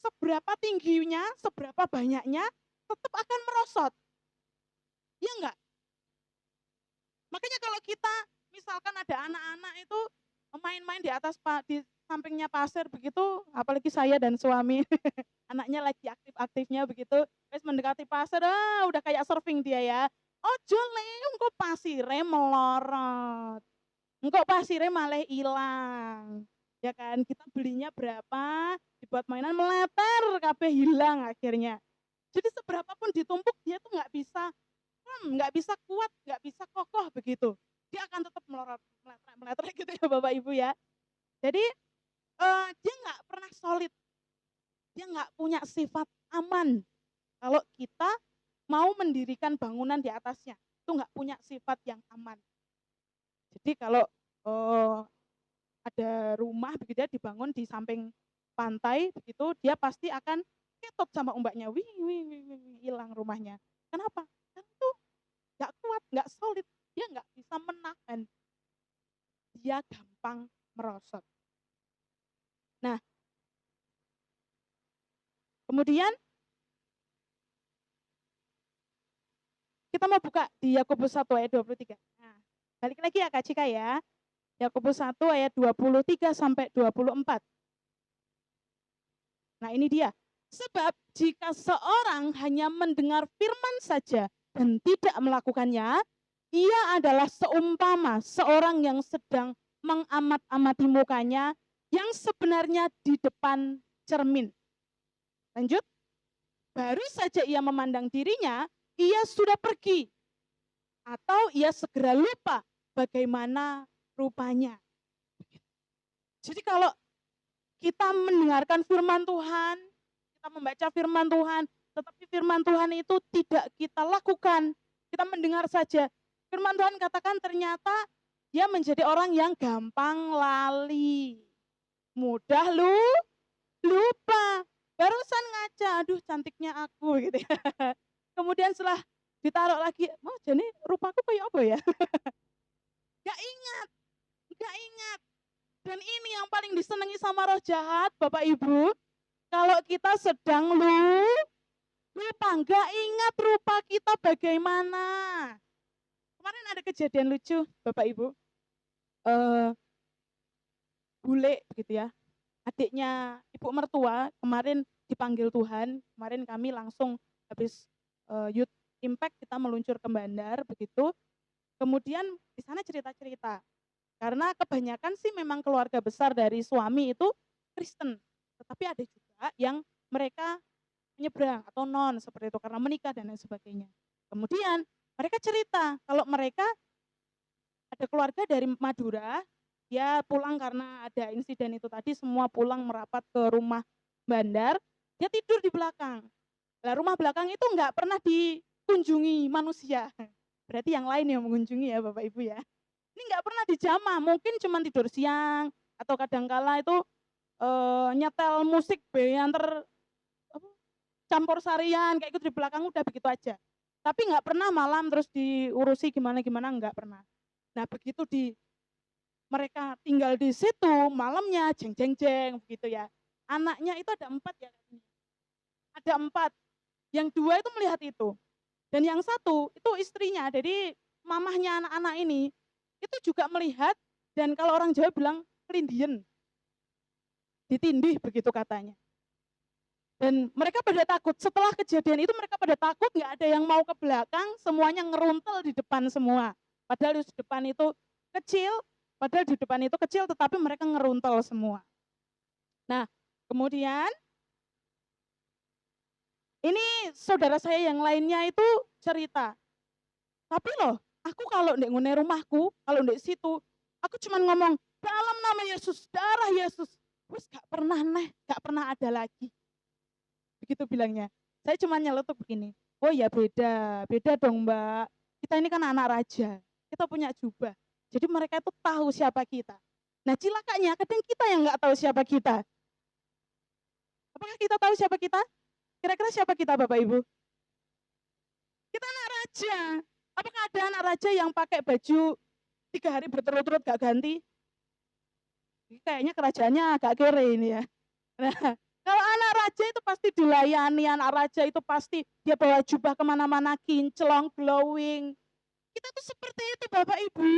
S2: seberapa tingginya, seberapa banyaknya, tetap akan merosot. Ya enggak? Makanya kalau kita misalkan ada anak-anak itu main-main di atas di sampingnya pasir begitu, apalagi saya dan suami, anaknya lagi aktif-aktifnya begitu, terus mendekati pasir, udah kayak surfing dia ya. Ojo le, engko pasire melorot. Engko pasire malah hilang. Ya kan, kita belinya berapa, dibuat mainan meleter, kabeh hilang akhirnya. Jadi seberapa pun ditumpuk dia tuh nggak bisa kuat, nggak bisa kokoh begitu. Dia akan tetap melorot, meleter gitu ya Bapak Ibu ya. Jadi dia nggak pernah solid, dia nggak punya sifat aman. Kalau kita mau mendirikan bangunan di atasnya, itu nggak punya sifat yang aman. Jadi kalau ada rumah begitu ya dibangun di samping pantai begitu, dia pasti akan ketot sama ombaknya, wih, hilang rumahnya. Kenapa? Karena itu nggak kuat, nggak solid, dia nggak bisa menahan, dia gampang merosot. Nah, kemudian kita mau buka di Yakobus 1 ayat 23. Nah, balik lagi ya Kak Cika ya. Yakobus 1 ayat 23 sampai 24. Nah, ini dia. Sebab jika seorang hanya mendengar firman saja dan tidak melakukannya, ia adalah seumpama seorang yang sedang mengamat-amati mukanya yang sebenarnya di depan cermin. Lanjut. Baru saja ia memandang dirinya, ia sudah pergi. Atau ia segera lupa bagaimana rupanya. Jadi kalau kita mendengarkan firman Tuhan, kita membaca firman Tuhan, tetapi firman Tuhan itu tidak kita lakukan. Kita mendengar saja. Firman Tuhan katakan ternyata dia menjadi orang yang gampang lali. Mudah lupa. Barusan ngaca, aduh cantiknya aku gitu ya. Kemudian setelah ditaruh lagi, oh jadi rupaku kayak apa ya? Gak ingat. Dan ini yang paling disenangi sama roh jahat, Bapak Ibu. Kalau kita sedang lupa, gak ingat rupa kita bagaimana. Kemarin ada kejadian lucu, Bapak Ibu. Bule begitu ya. Adiknya ibu mertua kemarin dipanggil Tuhan. Kemarin kami langsung habis Youth Impact kita meluncur ke Bandar begitu. Kemudian di sana cerita-cerita. Karena kebanyakan sih memang keluarga besar dari suami itu Kristen. Tetapi ada juga yang mereka menyeberang atau non seperti itu karena menikah dan lain sebagainya. Kemudian mereka cerita kalau mereka Ada keluarga dari Madura, dia pulang karena ada insiden itu tadi, semua pulang merapat ke rumah bandar, dia tidur di belakang. Lah rumah belakang itu nggak pernah dikunjungi manusia. Berarti yang lain yang mengunjungi ya Bapak Ibu ya. Ini nggak pernah dijamah, mungkin cuma tidur siang atau kadangkala itu nyetel musik yang apa, campur sarian kayak gitu di belakang udah begitu aja. Tapi nggak pernah malam terus diurusi gimana-gimana, nggak pernah. Nah begitu mereka tinggal di situ malamnya jeng jeng jeng begitu ya. Anaknya itu ada 4 ya, ada 4. Yang 2 itu melihat itu. Dan yang satu itu istrinya, jadi mamahnya anak-anak ini itu juga melihat dan kalau orang Jawa bilang kelindien, ditindih begitu katanya. Dan mereka pada takut, setelah kejadian itu mereka pada takut, nggak ada yang mau ke belakang, semuanya ngeruntel di depan semua. Padahal di depan itu kecil, tetapi mereka ngeruntel semua. Nah, kemudian ini saudara saya yang lainnya itu cerita, tapi loh, aku kalau ndek ngene rumahku, kalau ndek situ, aku cuman ngomong, dalam nama Yesus, darah Yesus, wis gak pernah gak pernah ada lagi. Begitu bilangnya. Saya cuma nyeletuk begini, oh ya beda, beda dong Mbak. Kita ini kan anak raja, kita punya jubah. Jadi mereka itu tahu siapa kita. Nah cilakanya kadang kita yang nggak tahu siapa kita. Apakah kita tahu siapa kita? Kira-kira siapa kita Bapak Ibu? Kita anak raja. Apakah ada anak raja yang pakai baju 3 hari berturut-turut gak ganti? Kayaknya kerajaannya agak kere ini ya. Nah, kalau anak raja itu pasti dilayani, anak raja itu pasti dia bawa jubah kemana-mana, kinclong, glowing. Kita tuh seperti itu Bapak Ibu.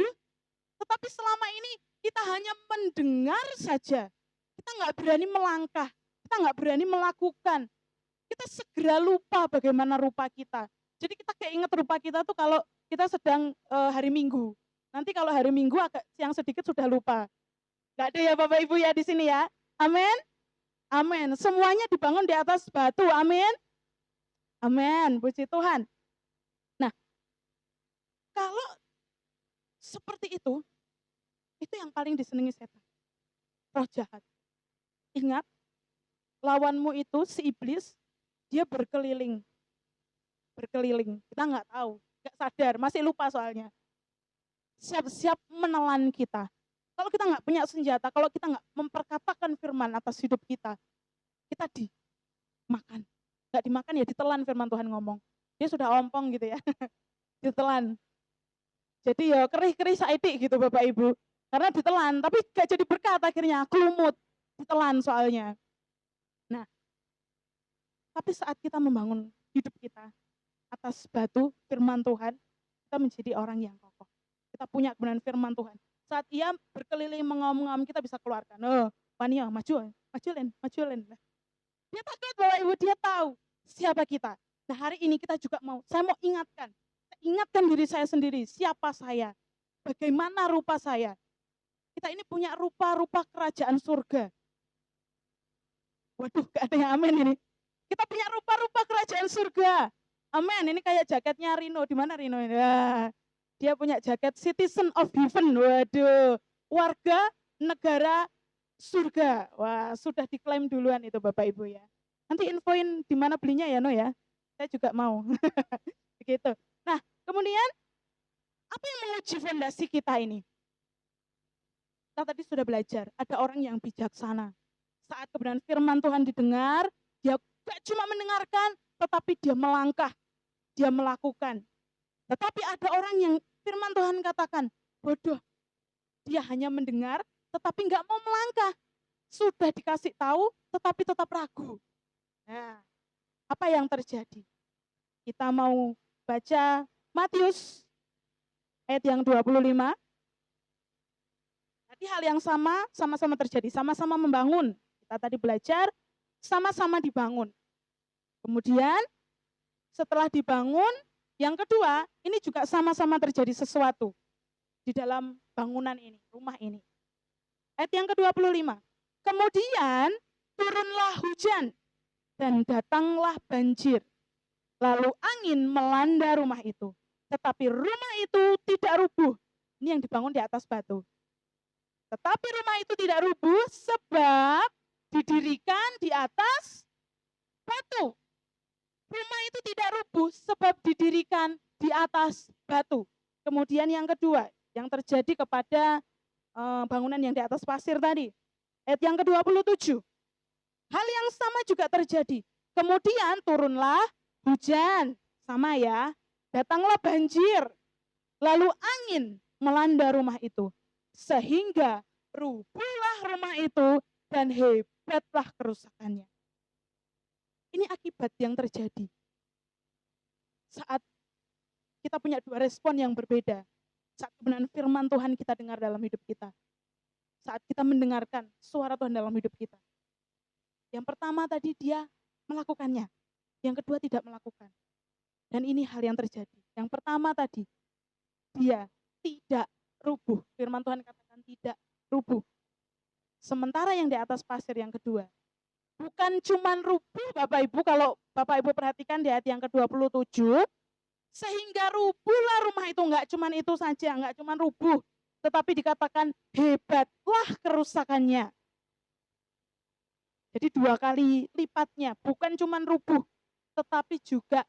S2: Tetapi selama ini kita hanya mendengar saja. Kita nggak berani melangkah, kita nggak berani melakukan. Kita segera lupa bagaimana rupa kita. Jadi kita keinget rupa kita tuh kalau kita sedang hari Minggu. Nanti kalau hari Minggu agak siang sedikit sudah lupa. Gak ada ya Bapak Ibu ya di sini ya. Amin. Amin. Semuanya dibangun di atas batu. Amin. Amin. Puji Tuhan. Nah, kalau seperti itu yang paling disenangi setan. Roh jahat. Ingat, lawanmu itu si iblis, dia berkeliling. Berkeliling. Kita nggak tahu, nggak sadar, masih lupa soalnya. Siap-siap menelan kita. Kalau kita nggak punya senjata, kalau kita nggak memperkatakan firman atas hidup kita dimakan. Nggak dimakan ya ditelan firman Tuhan ngomong. Dia sudah ompong gitu ya, ditelan. Jadi ya kerih-kerih saiki gitu Bapak Ibu. Karena ditelan, tapi gak jadi berkat akhirnya, kelumut, ditelan soalnya. Nah, tapi saat kita membangun hidup kita atas batu firman Tuhan, kita menjadi orang yang kokoh. Kita punya kebenaran firman Tuhan. Saat ia berkeliling mengom-ngom, kita bisa keluarkan. Oh, Pania, maju len. Dia takut Bapak Ibu, dia tahu siapa kita. Nah hari ini kita juga saya mau ingatkan diri saya sendiri, siapa saya, bagaimana rupa saya. Kita ini punya rupa-rupa kerajaan surga. Waduh, gak ada yang amin ini. Kita punya rupa-rupa kerajaan surga. Amin, ini kayak jaketnya Rino. Di mana Rino ini? Dia punya jaket Citizen of Heaven. Waduh, warga negara surga. Wah, sudah diklaim duluan itu Bapak Ibu ya. Nanti infoin di mana belinya ya, No ya. Saya juga mau. Begitu. Nah, kemudian apa yang menguji fondasi kita ini? Kita tadi sudah belajar, ada orang yang bijaksana. Saat kebenaran firman Tuhan didengar, dia gak cuma mendengarkan, tetapi dia melangkah, dia melakukan. Tetapi ada orang yang firman Tuhan katakan, bodoh. Dia hanya mendengar, tetapi gak mau melangkah. Sudah dikasih tahu, tetapi tetap ragu. Nah, apa yang terjadi? Kita mau baca Matius ayat yang 25. Jadi hal yang sama-sama terjadi, sama-sama membangun. Kita tadi belajar, sama-sama dibangun. Kemudian setelah dibangun, yang kedua, ini juga sama-sama terjadi sesuatu di dalam bangunan ini, rumah ini. Ayat yang ke-25. Kemudian turunlah hujan dan datanglah banjir. Lalu angin melanda rumah itu. Tetapi rumah itu tidak rubuh. Ini yang dibangun di atas batu. Tetapi rumah itu tidak rubuh sebab didirikan di atas batu. Rumah itu tidak rubuh sebab didirikan di atas batu. Kemudian yang kedua, yang terjadi kepada bangunan yang di atas pasir tadi. Ayat yang ke-27. Hal yang sama juga terjadi. Kemudian turunlah hujan. Sama ya. Datanglah banjir. Lalu angin melanda rumah itu. Sehingga rubuhlah rumah itu dan hebatlah kerusakannya. Ini akibat yang terjadi saat kita punya dua respon yang berbeda. Saat kebenaran firman Tuhan kita dengar dalam hidup kita. Saat kita mendengarkan suara Tuhan dalam hidup kita. Yang pertama tadi dia melakukannya. Yang kedua tidak melakukan. Dan ini hal yang terjadi. Yang pertama tadi, dia tidak rubuh. Firman Tuhan katakan tidak rubuh. Sementara yang di atas pasir yang kedua, bukan cuman rubuh Bapak Ibu, kalau Bapak Ibu perhatikan di ayat yang ke-27, sehingga rubuhlah rumah itu, enggak cuman itu saja, enggak cuman rubuh, tetapi dikatakan hebatlah kerusakannya. Jadi 2 kali lipatnya, bukan cuman rubuh, tetapi juga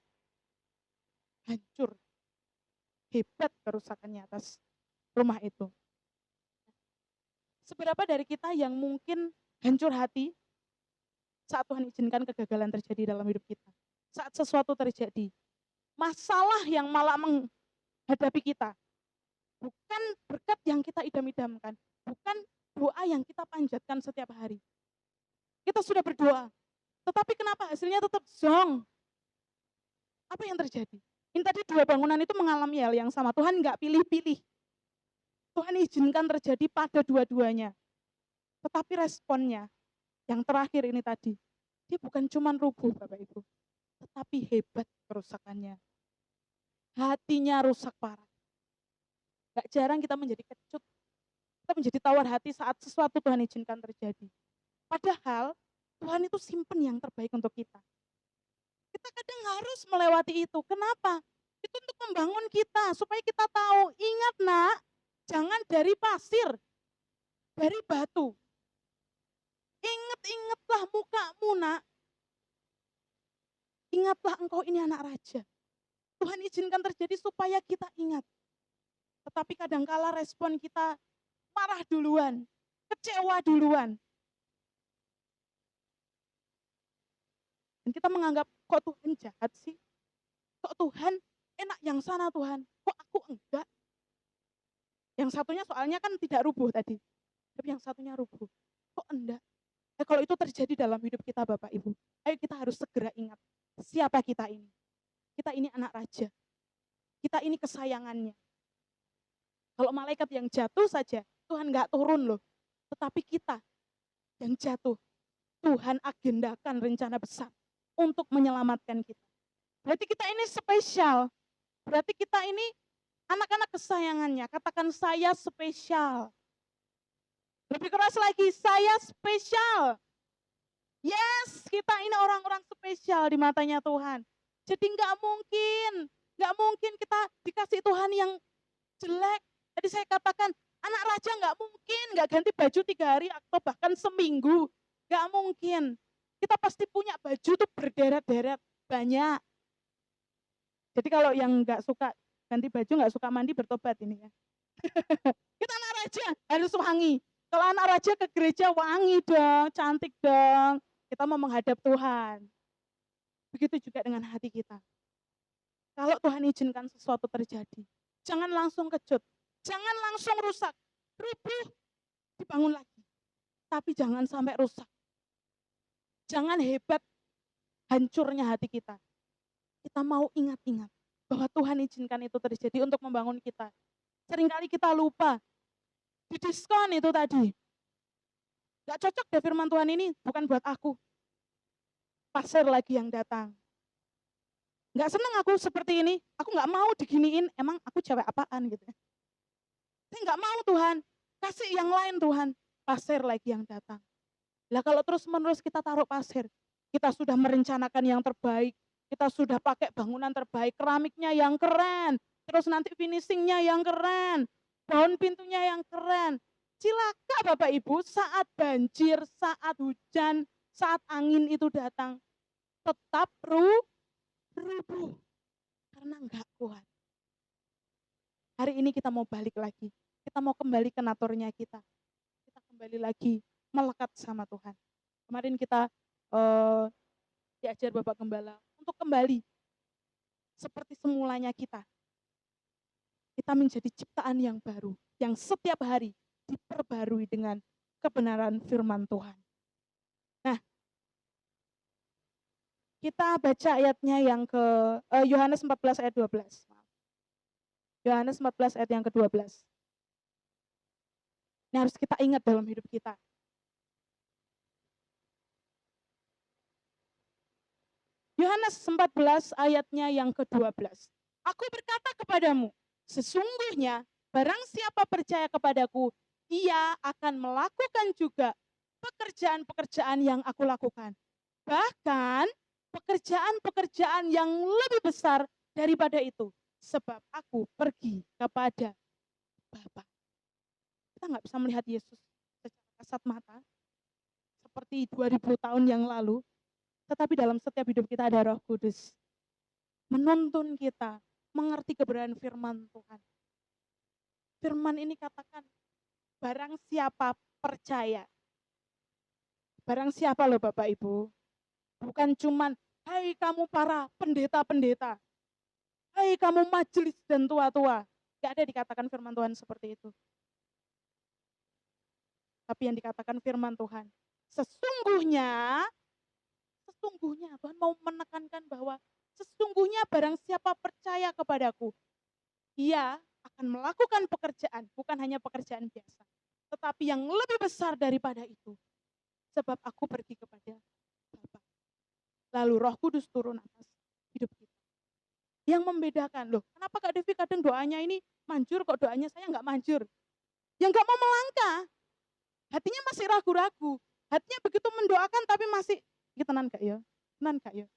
S2: hancur. Hebat kerusakannya atas rumah itu. Seberapa dari kita yang mungkin hancur hati saat Tuhan izinkan kegagalan terjadi dalam hidup kita. Saat sesuatu terjadi. Masalah yang malah menghadapi kita. Bukan berkat yang kita idam-idamkan. Bukan doa yang kita panjatkan setiap hari. Kita sudah berdoa. Tetapi kenapa hasilnya tetap zong? Apa yang terjadi? Ini tadi 2 bangunan itu mengalami hal yang sama. Tuhan nggak pilih-pilih. Tuhan izinkan terjadi pada dua-duanya. Tetapi responnya, yang terakhir ini tadi, dia bukan cuma rubuh Bapak Ibu, tetapi hebat kerusakannya. Hatinya rusak parah. Gak jarang kita menjadi kecut, kita menjadi tawar hati saat sesuatu Tuhan izinkan terjadi. Padahal Tuhan itu simpen yang terbaik untuk kita. Kita kadang harus melewati itu. Kenapa? Itu untuk membangun kita, supaya kita tahu, ingat nak, jangan dari pasir, dari batu. Ingat-ingatlah mukamu nak. Ingatlah engkau ini anak raja. Tuhan izinkan terjadi supaya kita ingat. Tetapi kadangkala respon kita marah duluan, kecewa duluan. Dan kita menganggap, kok Tuhan jahat sih? Kok Tuhan enak yang sana Tuhan? Kok aku enggak? Yang satunya soalnya kan tidak rubuh tadi. Tapi yang satunya rubuh. Kok enggak? Kalau itu terjadi dalam hidup kita Bapak Ibu, ayo kita harus segera ingat siapa kita ini. Kita ini anak raja. Kita ini kesayangannya. Kalau malaikat yang jatuh saja, Tuhan nggak turun loh. Tetapi kita yang jatuh, Tuhan agendakan rencana besar untuk menyelamatkan kita. Berarti kita ini spesial. Berarti kita ini anak-anak kesayangannya. Katakan saya spesial. Lebih keras lagi, saya spesial. Yes, kita ini orang-orang spesial di matanya Tuhan. Jadi nggak mungkin kita dikasih Tuhan yang jelek. Jadi saya katakan, anak raja nggak mungkin nggak ganti baju 3 hari atau bahkan seminggu. Nggak mungkin. Kita pasti punya baju tuh berderet-deret banyak. Jadi kalau yang nggak suka ganti baju, nggak suka mandi, bertobat ini ya. Kita anak raja harus wangi. Kalau anak raja ke gereja wangi dong, cantik dong. Kita mau menghadap Tuhan. Begitu juga dengan hati kita. Kalau Tuhan izinkan sesuatu terjadi, jangan langsung kecut. Jangan langsung rusak. Rubuh, dibangun lagi. Tapi jangan sampai rusak. Jangan hebat hancurnya hati kita. Kita mau ingat-ingat bahwa Tuhan izinkan itu terjadi untuk membangun kita. Seringkali kita lupa. Di diskon itu tadi. Gak cocok deh firman Tuhan ini, bukan buat aku. Pasir lagi yang datang. Gak seneng aku seperti ini, aku gak mau diginiin, emang aku cewek apaan gitu. Saya gak mau Tuhan, kasih yang lain Tuhan. Pasir lagi yang datang. Lah kalau terus menerus kita taruh pasir, kita sudah merencanakan yang terbaik, kita sudah pakai bangunan terbaik, keramiknya yang keren, terus nanti finishingnya yang keren. daun pintunya yang keren. Cilaka Bapak Ibu saat banjir, saat hujan, saat angin itu datang, tetap rubuh karena enggak kuat. Hari ini kita mau balik lagi. Kita mau kembali ke naturnya kita. Kita kembali lagi melekat sama Tuhan. Kemarin kita diajar Bapak Gembala untuk kembali seperti semulanya kita. Kita menjadi ciptaan yang baru, yang setiap hari diperbarui dengan kebenaran firman Tuhan. Nah, kita baca ayatnya yang ke Yohanes 14 ayat 12. Yohanes 14 ayat yang ke-12. Ini harus kita ingat dalam hidup kita. Yohanes 14 ayatnya yang ke-12. Aku berkata kepadamu, sesungguhnya barang siapa percaya kepadaku, ia akan melakukan juga pekerjaan-pekerjaan yang aku lakukan. Bahkan pekerjaan-pekerjaan yang lebih besar daripada itu. Sebab aku pergi kepada Bapa. Kita nggak bisa melihat Yesus secara kasat mata, seperti 2000 tahun yang lalu, tetapi dalam setiap hidup kita ada Roh Kudus. Menuntun kita, mengerti kebenaran firman Tuhan. Firman ini katakan, barang siapa percaya. Barang siapa loh Bapak Ibu. Bukan cuman, hai kamu para pendeta-pendeta. Hai kamu majelis dan tua-tua. Gak ada dikatakan firman Tuhan seperti itu. Tapi yang dikatakan firman Tuhan, sesungguhnya Tuhan mau menekankan bahwa sesungguhnya barang siapa percaya kepadaku, ia akan melakukan pekerjaan, bukan hanya pekerjaan biasa, tetapi yang lebih besar daripada itu. Sebab aku pergi kepada Bapa. Lalu Roh Kudus turun atas hidup kita. Yang membedakan, loh kenapa Kak Devi kadang doanya ini manjur, kok doanya saya nggak manjur? Yang nggak mau melangkah. Hatinya masih ragu-ragu. Hatinya begitu mendoakan tapi masih, tenan Kak ya? Tenan Kak ya?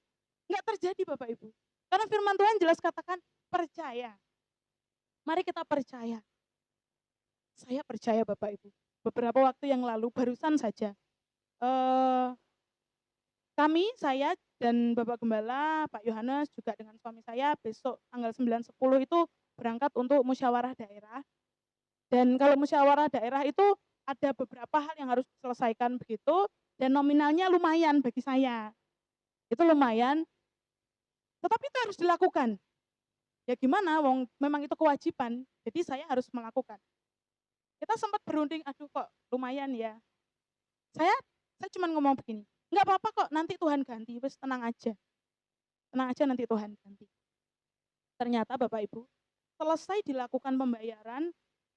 S2: Nggak terjadi Bapak Ibu. Karena firman Tuhan jelas katakan percaya. Mari kita percaya. Saya percaya Bapak Ibu. Beberapa waktu yang lalu, barusan saja, saya dan Bapak Gembala, Pak Yohanes juga dengan suami saya besok tanggal 9-10 itu berangkat untuk musyawarah daerah. Dan kalau musyawarah daerah itu ada beberapa hal yang harus diselesaikan begitu, dan nominalnya lumayan bagi saya. Itu lumayan, tetapi itu harus dilakukan. Ya gimana, wong memang itu kewajiban, jadi saya harus melakukan. Kita sempat berunding, aduh kok lumayan ya. Saya cuma ngomong begini, nggak apa-apa kok, nanti Tuhan ganti, wes tenang aja. Tenang aja, nanti Tuhan ganti. Ternyata Bapak Ibu, selesai dilakukan pembayaran,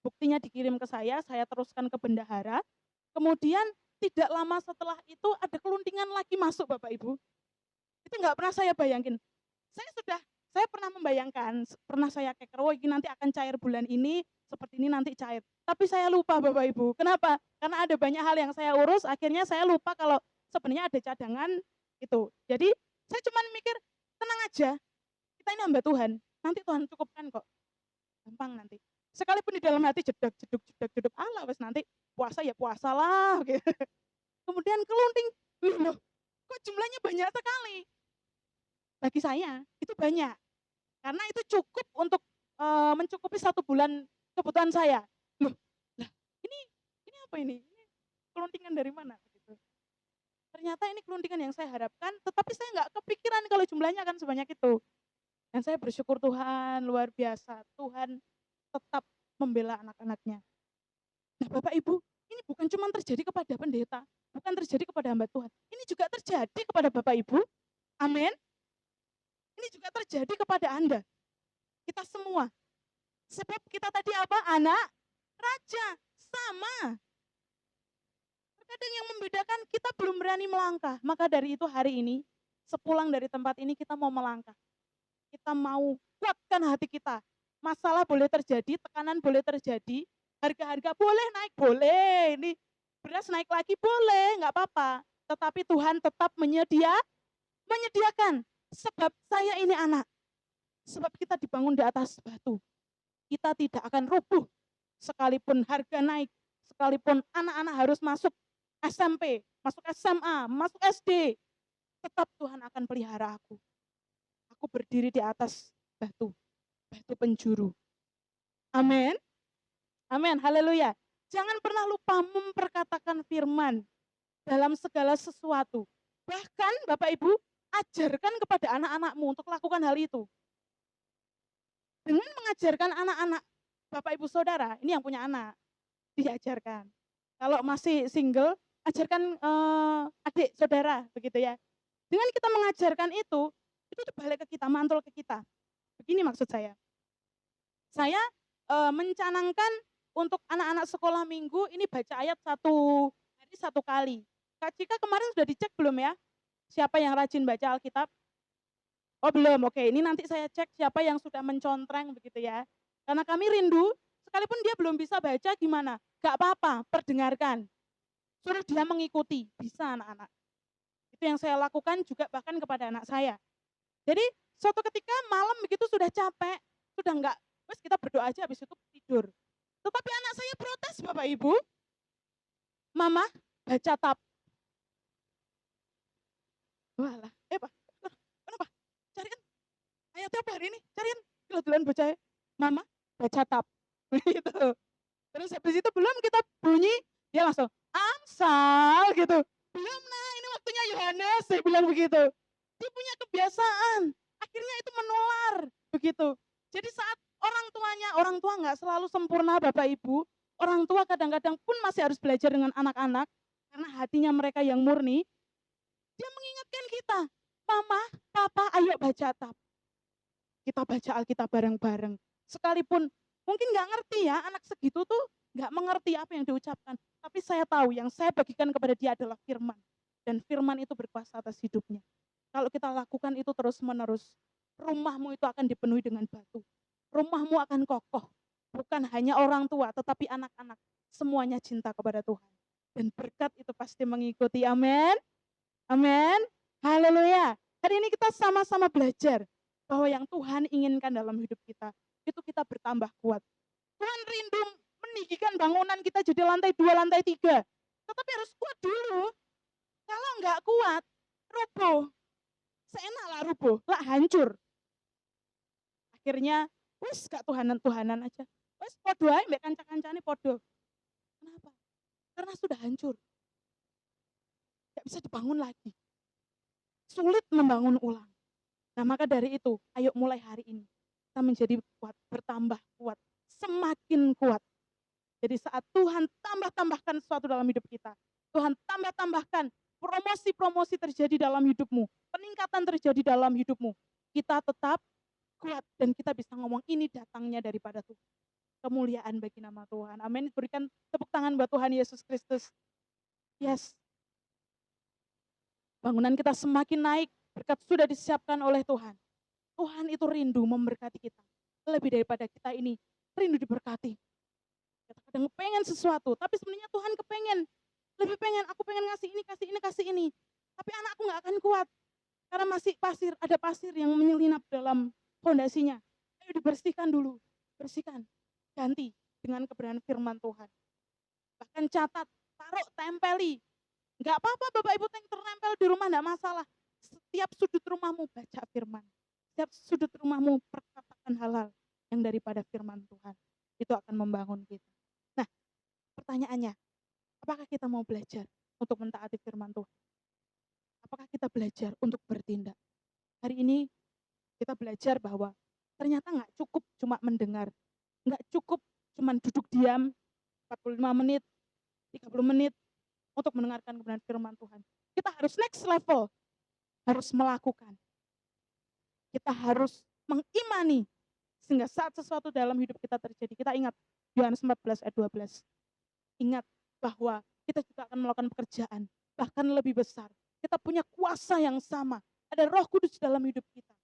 S2: buktinya dikirim ke saya teruskan ke bendahara, kemudian tidak lama setelah itu ada keluntingan lagi masuk Bapak Ibu. Itu nggak pernah saya bayangin. Saya pernah membayangkan, pernah saya keker, oh ini nanti akan cair bulan ini, seperti ini nanti cair. Tapi saya lupa Bapak Ibu. Kenapa? Karena ada banyak hal yang saya urus, akhirnya saya lupa kalau sebenarnya ada cadangan itu. Jadi saya cuma mikir, tenang aja, kita ini hamba Tuhan, nanti Tuhan cukupkan kok. Gampang nanti. Sekalipun di dalam hati jeduk, Allah wes nanti puasa ya puasalah. Gitu. Kemudian kelunting, loh, kok jumlahnya banyak sekali. Bagi saya itu banyak, karena itu cukup untuk mencukupi 1 bulan kebutuhan saya. Loh, lah ini apa ini? Ini keluntingan dari mana? Gitu. Ternyata ini keluntingan yang saya harapkan, tetapi saya nggak kepikiran kalau jumlahnya akan sebanyak itu. Dan saya bersyukur Tuhan luar biasa, Tuhan tetap membela anak-anaknya. Nah Bapak Ibu, ini bukan cuma terjadi kepada pendeta, bukan terjadi kepada hamba Tuhan, ini juga terjadi kepada Bapak Ibu. Amin. Ini juga terjadi kepada Anda. Kita semua. Sebab kita tadi apa? Anak raja. Sama. Terkadang yang membedakan kita belum berani melangkah. Maka dari itu hari ini, sepulang dari tempat ini kita mau melangkah. Kita mau kuatkan hati kita. Masalah boleh terjadi, tekanan boleh terjadi, harga-harga boleh naik, boleh. Ini beras naik lagi, boleh, nggak apa-apa. Tetapi Tuhan tetap menyediakan. Sebab saya ini anak. Sebab kita dibangun di atas batu. Kita tidak akan rubuh sekalipun harga naik, sekalipun anak-anak harus masuk SMP, masuk SMA, masuk SD, tetap Tuhan akan pelihara aku. Aku berdiri di atas batu, batu penjuru. Amin. Amin. Haleluya. Jangan pernah lupa memperkatakan firman dalam segala sesuatu. Bahkan Bapak Ibu, ajarkan kepada anak-anakmu untuk lakukan hal itu. Dengan mengajarkan anak-anak Bapak Ibu Saudara, ini yang punya anak, diajarkan. Kalau masih single, ajarkan adik saudara begitu ya. Dengan kita mengajarkan itu balik ke kita, mantul ke kita. Begini maksud saya. Saya mencanangkan untuk anak-anak sekolah minggu ini baca ayat satu hari satu kali. Kak Cika kemarin sudah dicek belum ya? Siapa yang rajin baca Alkitab? Oh belum, oke. Ini nanti saya cek siapa yang sudah mencontreng begitu ya. Karena kami rindu, sekalipun dia belum bisa baca gimana? Gak apa-apa, perdengarkan. Suruh dia mengikuti, bisa anak-anak. Itu yang saya lakukan juga bahkan kepada anak saya. Jadi suatu ketika malam begitu sudah capek, sudah enggak, wes kita berdoa aja habis itu tidur. Tetapi anak saya protes Bapak Ibu, Mama baca tab. Walah, Pak, kenapa? Cariin ayatnya apa hari ini? Cariin, duluan baca. Mama baca tab. Gitu. Terus habis itu belum kita bunyi, dia langsung Amsal gitu. Belum nah, ini waktunya Yohanes, saya bilang begitu. Dia punya kebiasaan, akhirnya itu menular begitu. Jadi saat orang tua nggak selalu sempurna Bapak Ibu, orang tua kadang-kadang pun masih harus belajar dengan anak-anak, karena hatinya mereka yang murni, dia mengingatkan kita, Mama, Papa, ayo baca tab. Kita baca Alkitab bareng-bareng. Sekalipun mungkin nggak ngerti ya, anak segitu tuh nggak mengerti apa yang diucapkan. Tapi saya tahu yang saya bagikan kepada dia adalah firman. Dan firman itu berkuasa atas hidupnya. Kalau kita lakukan itu terus-menerus, rumahmu itu akan dipenuhi dengan batu. Rumahmu akan kokoh. Bukan hanya orang tua, tetapi anak-anak. Semuanya cinta kepada Tuhan. Dan berkat itu pasti mengikuti. Amin. Amin. Haleluya. Hari ini kita sama-sama belajar bahwa yang Tuhan inginkan dalam hidup kita, itu kita bertambah kuat. Tuhan rindu meninggikan bangunan kita jadi lantai 2, lantai 3. Tetapi harus kuat dulu. Kalau nggak kuat, rubuh. Seenak lah rubuh, lah hancur. Akhirnya, wis gak Tuhanan-Tuhanan aja. Wis podo ae mbek kanca-kancane podo. Kenapa? Karena sudah hancur. Gak bisa dibangun lagi. Sulit membangun ulang. Nah maka dari itu, ayo mulai hari ini. Kita menjadi kuat, bertambah kuat, semakin kuat. Jadi saat Tuhan tambah-tambahkan sesuatu dalam hidup kita, Tuhan tambah-tambahkan promosi-promosi terjadi dalam hidupmu, peningkatan terjadi dalam hidupmu, kita tetap kuat dan kita bisa ngomong ini datangnya daripada Tuhan. Kemuliaan bagi nama Tuhan. Amin. Berikan tepuk tangan buat Tuhan Yesus Kristus. Yes. Bangunan kita semakin naik, berkat sudah disiapkan oleh Tuhan. Tuhan itu rindu memberkati kita. Lebih daripada kita ini rindu diberkati. Kadang pengen sesuatu, tapi sebenarnya Tuhan kepengen. Lebih pengen, aku pengen ngasih ini, kasih ini, kasih ini. Tapi anakku gak akan kuat. Karena masih pasir, ada pasir yang menyelinap dalam fondasinya. Ayo dibersihkan dulu. Bersihkan. Ganti dengan kebenaran firman Tuhan. Bahkan catat, taruh, tempeli. Gak apa-apa Bapak Ibu terempel di rumah, gak masalah. Setiap sudut rumahmu baca firman. Setiap sudut rumahmu perkatakan hal-hal yang daripada firman Tuhan. Itu akan membangun kita. Nah, pertanyaannya, apakah kita mau belajar untuk mentaati firman Tuhan? Apakah kita belajar untuk bertindak? Hari ini kita belajar bahwa ternyata nggak cukup cuma mendengar. Nggak cukup cuma duduk diam 45 menit, 30 menit untuk mendengarkan kebenaran firman Tuhan. Kita harus next level, harus melakukan. Kita harus mengimani sehingga saat sesuatu dalam hidup kita terjadi, kita ingat Yohanes 14 ayat 12. Ingat bahwa kita juga akan melakukan pekerjaan, bahkan lebih besar. Kita punya kuasa yang sama, ada Roh Kudus dalam hidup kita.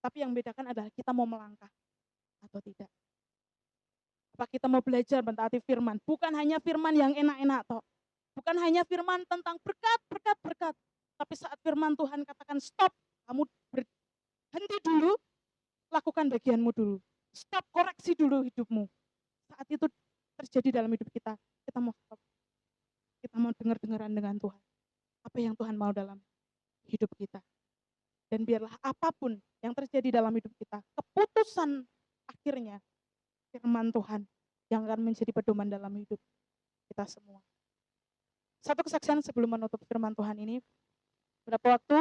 S2: Tapi yang membedakan adalah kita mau melangkah atau tidak. Apa kita mau belajar mentaati firman? Bukan hanya firman yang enak-enak toh. Bukan hanya firman tentang berkat, berkat, berkat. Tapi saat firman Tuhan katakan stop, kamu berhenti dulu, lakukan bagianmu dulu. Stop, koreksi dulu hidupmu. saat itu terjadi dalam hidup kita, kita mau stop. Kita mau dengar-dengaran dengan Tuhan. Apa yang Tuhan mau dalam hidup kita. Dan biarlah apapun yang terjadi dalam hidup kita, keputusan akhirnya firman Tuhan yang akan menjadi pedoman dalam hidup kita semua. Satu kesaksian sebelum menutup firman Tuhan ini, beberapa waktu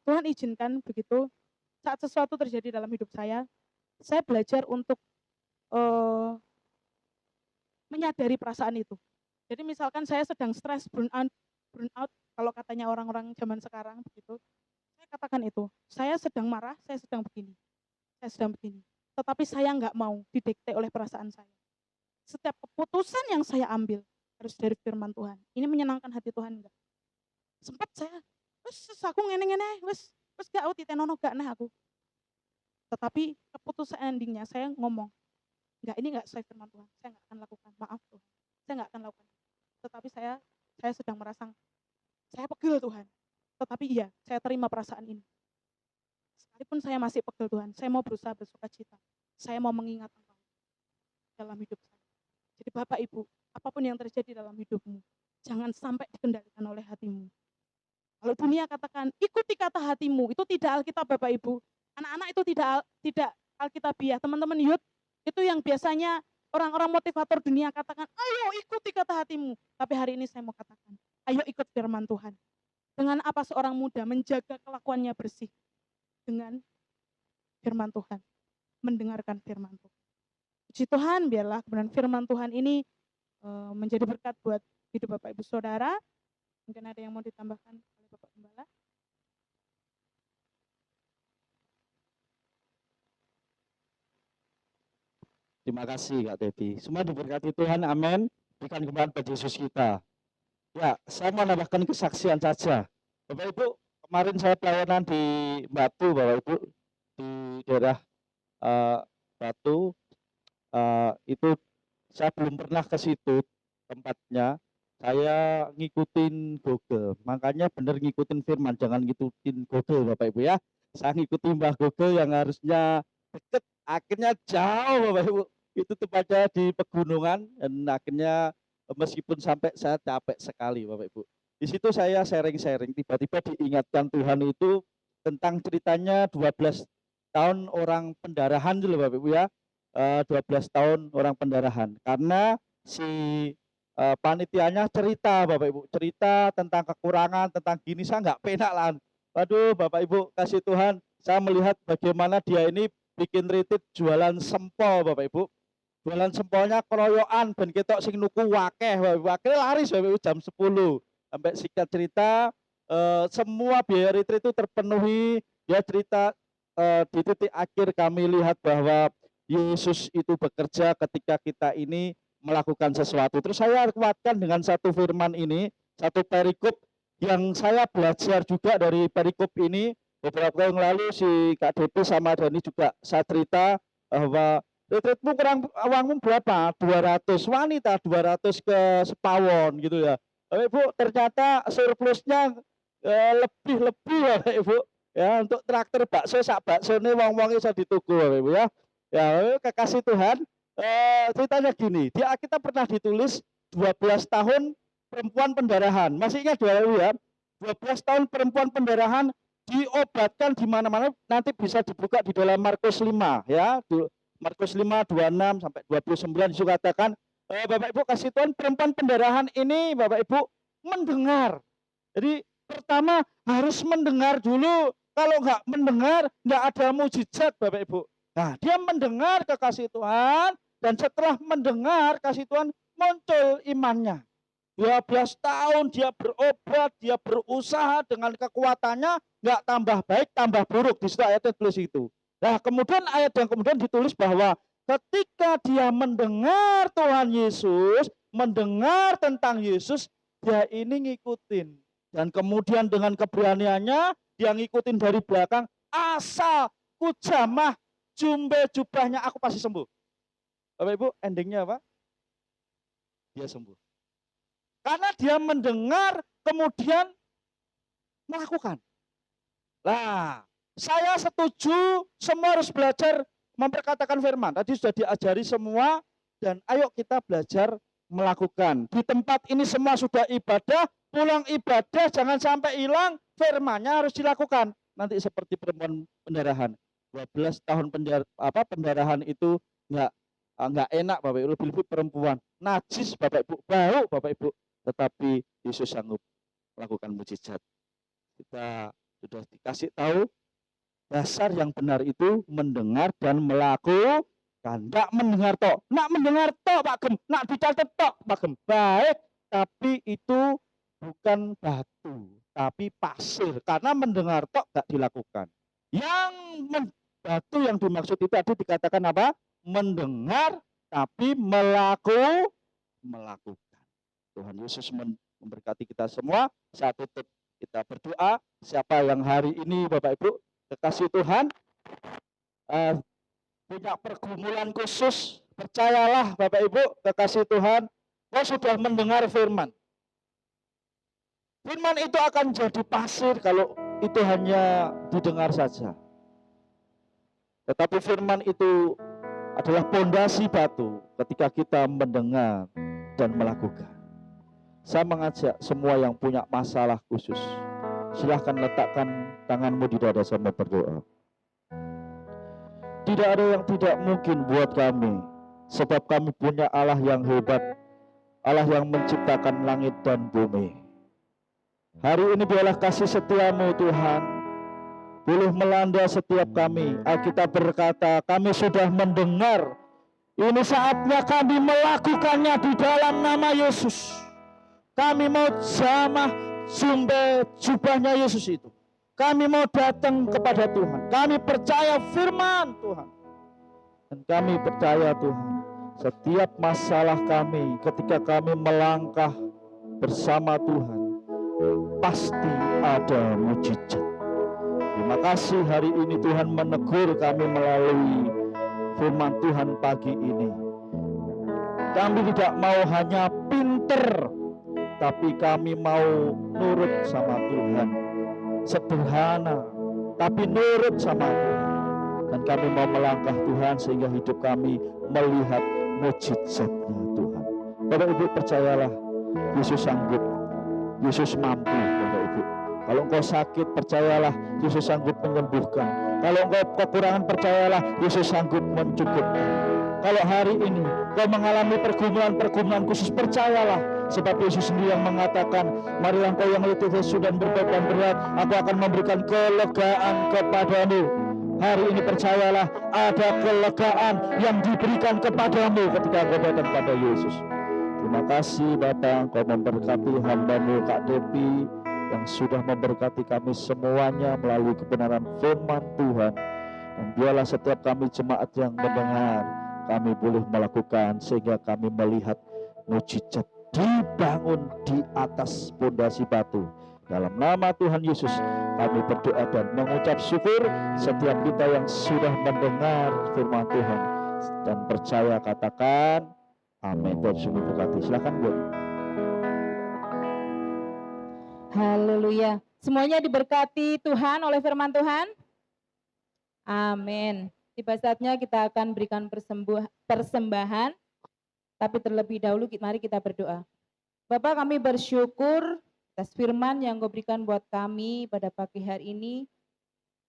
S2: Tuhan izinkan begitu, saat sesuatu terjadi dalam hidup saya belajar untuk menyadari perasaan itu. Jadi misalkan saya sedang stres, burnout, kalau katanya orang-orang zaman sekarang begitu, saya katakan itu, saya sedang marah, saya sedang begini. Tetapi saya nggak mau didikte oleh perasaan saya. Setiap keputusan yang saya ambil harus dari firman Tuhan. Ini menyenangkan hati Tuhan enggak? Sempat saya, wes aku ngene-ngene, wes gak titenono gak nah aku. Tetapi keputusan endingnya saya ngomong, ini enggak sesuai firman Tuhan, saya enggak akan lakukan, maaf Tuhan, saya enggak akan lakukan. Tetapi saya sedang merasa, saya pegel Tuhan, tetapi iya, saya terima perasaan ini. Sekalipun saya masih pegel Tuhan, saya mau berusaha bersukacita, saya mau mengingat Engkau dalam hidup saya. Jadi Bapak Ibu, apapun yang terjadi dalam hidupmu, jangan sampai dikendalikan oleh hatimu. Kalau dunia katakan, ikuti kata hatimu, itu tidak Alkitab Bapak Ibu. Anak-anak itu tidak Alkitabiah. Teman-teman youth, itu yang biasanya orang-orang motivator dunia katakan, ayo ikuti kata hatimu. Tapi hari ini saya mau katakan, ayo ikut firman Tuhan. Dengan apa seorang muda menjaga kelakuannya bersih? Dengan firman Tuhan, mendengarkan firman Tuhan. Puji Tuhan, biarlah kebenaran firman Tuhan ini menjadi berkat buat hidup Bapak Ibu Saudara. Mungkin ada yang mau ditambahkan oleh Bapak Gembala?
S3: Terima kasih Kak Devi. Semua diberkati Tuhan, amin. Berikan kemuliaan pada Yesus kita. Ya, saya mau menambahkan kesaksian saja. Bapak Ibu, kemarin saya pelayanan di Batu, Bapak Ibu, di daerah Batu. Itu saya belum pernah ke situ tempatnya. Saya ngikutin Google, makanya benar ngikutin firman, jangan ngikutin Google Bapak Ibu ya. Saya ngikutin Mbah Google yang harusnya deket, akhirnya jauh Bapak Ibu. Itu tempatnya di pegunungan dan akhirnya meskipun sampai saya capek sekali Bapak Ibu. Di situ saya sharing-sharing, tiba-tiba diingatkan Tuhan itu tentang ceritanya 12 tahun orang pendarahan dulu Bapak Ibu ya. 12 tahun orang pendarahan. Karena si panitianya cerita Bapak Ibu, cerita tentang kekurangan, tentang gini, saya nggak penak lah. Waduh Bapak Ibu, kasih Tuhan, saya melihat bagaimana dia ini bikin retreat jualan sempol Bapak Ibu. Jualan sempolnya keroyokan ben ketok sing nuku wakeh, wakeh laris Bapak Ibu jam 10. Sampai singkat cerita semua biaya retreat itu terpenuhi. Dia cerita di titik akhir kami lihat bahwa Yesus itu bekerja ketika kita ini melakukan sesuatu. Terus saya kuatkan dengan satu firman ini, satu perikop yang saya belajar juga dari perikop ini. Beberapa tahun lalu si Kak Depi sama Dani juga saya cerita bahwa retreatmu kurang uangmu berapa? 200 wanita, 200 ke Sepawon gitu ya. Ibu ternyata surplusnya lebih Bapak Ibu ya untuk traktor bakso sak bakso ini wong-wong iso dituku Bapak Ibu ya. Ya kekasih Tuhan ceritanya gini, di Alkitab pernah ditulis 12 tahun perempuan pendarahan. Masih ingat ya? 12 tahun perempuan pendarahan diobatkan di mana-mana, nanti bisa dibuka di dalam Markus 5 ya. Markus 5 26 sampai 29 disitu katakan Bapak Ibu kasih Tuhan perempuan pendarahan ini Bapak Ibu mendengar. Jadi pertama harus mendengar dulu. Kalau nggak mendengar nggak ada mujizat Bapak Ibu. Nah dia mendengar kekasih Tuhan dan setelah mendengar kasih Tuhan muncul imannya. 12 tahun dia berobat, dia berusaha dengan kekuatannya nggak tambah baik, tambah buruk. Di situ ayatnya tulis itu. Nah kemudian ayat yang kemudian ditulis bahwa ketika dia mendengar Tuhan Yesus, mendengar tentang Yesus, dia ini ngikutin. Dan kemudian dengan keberaniannya, dia ngikutin dari belakang, asal kujamah jumbe jubahnya aku pasti sembuh. Bapak Ibu, endingnya apa? Dia sembuh. Karena dia mendengar, kemudian melakukan. Nah, saya setuju semua harus belajar memperkatakan firman. Tadi sudah diajari semua dan ayo kita belajar melakukan. Di tempat ini semua sudah ibadah, pulang ibadah jangan sampai hilang, firmannya harus dilakukan. Nanti seperti perempuan pendarahan. 12 tahun pendarahan itu enggak enak Bapak Ibu, lebih-lebih perempuan. Najis Bapak Ibu, bau Bapak Ibu, tetapi Yesus sanggup melakukan mujizat. Kita sudah dikasih tahu dasar yang benar itu mendengar dan melakukan. Nak mendengar tok, Pak Gem, nak dicatat tok, Pak Gem. Baik, tapi itu bukan batu, tapi pasir. Karena mendengar tok tidak dilakukan. Yang batu yang dimaksud itu tadi dikatakan apa? Mendengar tapi melakukan. Tuhan Yesus memberkati kita semua. Saat tutup kita berdoa. Siapa yang hari ini Bapak Ibu kekasih Tuhan punya pergumulan khusus, percayalah Bapak Ibu kekasih Tuhan, kau sudah mendengar firman. Firman itu akan jadi pasir kalau itu hanya didengar saja. Tetapi firman itu adalah pondasi batu ketika kita mendengar dan melakukan. Saya mengajak semua yang punya masalah khusus, silahkan letakkan tanganmu di dada sama berdoa. Tidak ada yang tidak mungkin buat kami, sebab kami punya Allah yang hebat, Allah yang menciptakan langit dan bumi. Hari ini biarlah kasih setiamu Tuhan, boleh melanda setiap kami. Alkitab berkata, kami sudah mendengar, ini saatnya kami melakukannya di dalam nama Yesus. Kami mau jamah jubahnya Yesus itu. Kami mau datang kepada Tuhan. Kami percaya firman Tuhan. Dan kami percaya Tuhan, setiap masalah kami ketika kami melangkah bersama Tuhan, pasti ada mujizat. Terima kasih hari ini Tuhan menegur kami melalui firman Tuhan pagi ini. Kami tidak mau hanya pinter, tapi kami mau nurut sama Tuhan. Sederhana, tapi nurut sama Tuhan. Dan kami mau melangkah Tuhan sehingga hidup kami melihat mujizatnya Tuhan. Bapak Ibu percayalah, Yesus sanggup, Yesus mampu Bapak Ibu. Kalau engkau sakit percayalah, Yesus sanggup menyembuhkan. Kalau engkau kekurangan percayalah, Yesus sanggup mencukupkan. Kalau hari ini kau mengalami pergumulan khusus percayalah, sebab Yesus sendiri yang mengatakan, marilah engkau yang letih lesu dan berbeban berat, aku akan memberikan kelegaan kepadamu. Hari ini percayalah, ada kelegaan yang diberikan kepadamu ketika engkau datang pada Yesus. Terima kasih Bapa, engkau memberkati hamba-Mu Kak Depi yang sudah memberkati kami semuanya melalui kebenaran firman Tuhan. Dan biarlah setiap kami jemaat yang mendengar, kami boleh melakukan sehingga kami melihat mujizat dibangun di atas pondasi batu. Dalam nama Tuhan Yesus kami berdoa dan mengucap syukur. Setiap kita yang sudah mendengar firman Tuhan dan percaya katakan amin. Tuhan Yesus memberkati. Silakan Bu.
S1: Haleluya. Semuanya diberkati Tuhan oleh firman Tuhan. Amin. Tiba saatnya kita akan berikan persembahan. Tapi terlebih dahulu mari kita berdoa. Bapak, kami bersyukur atas firman yang Kau berikan buat kami pada pagi hari ini.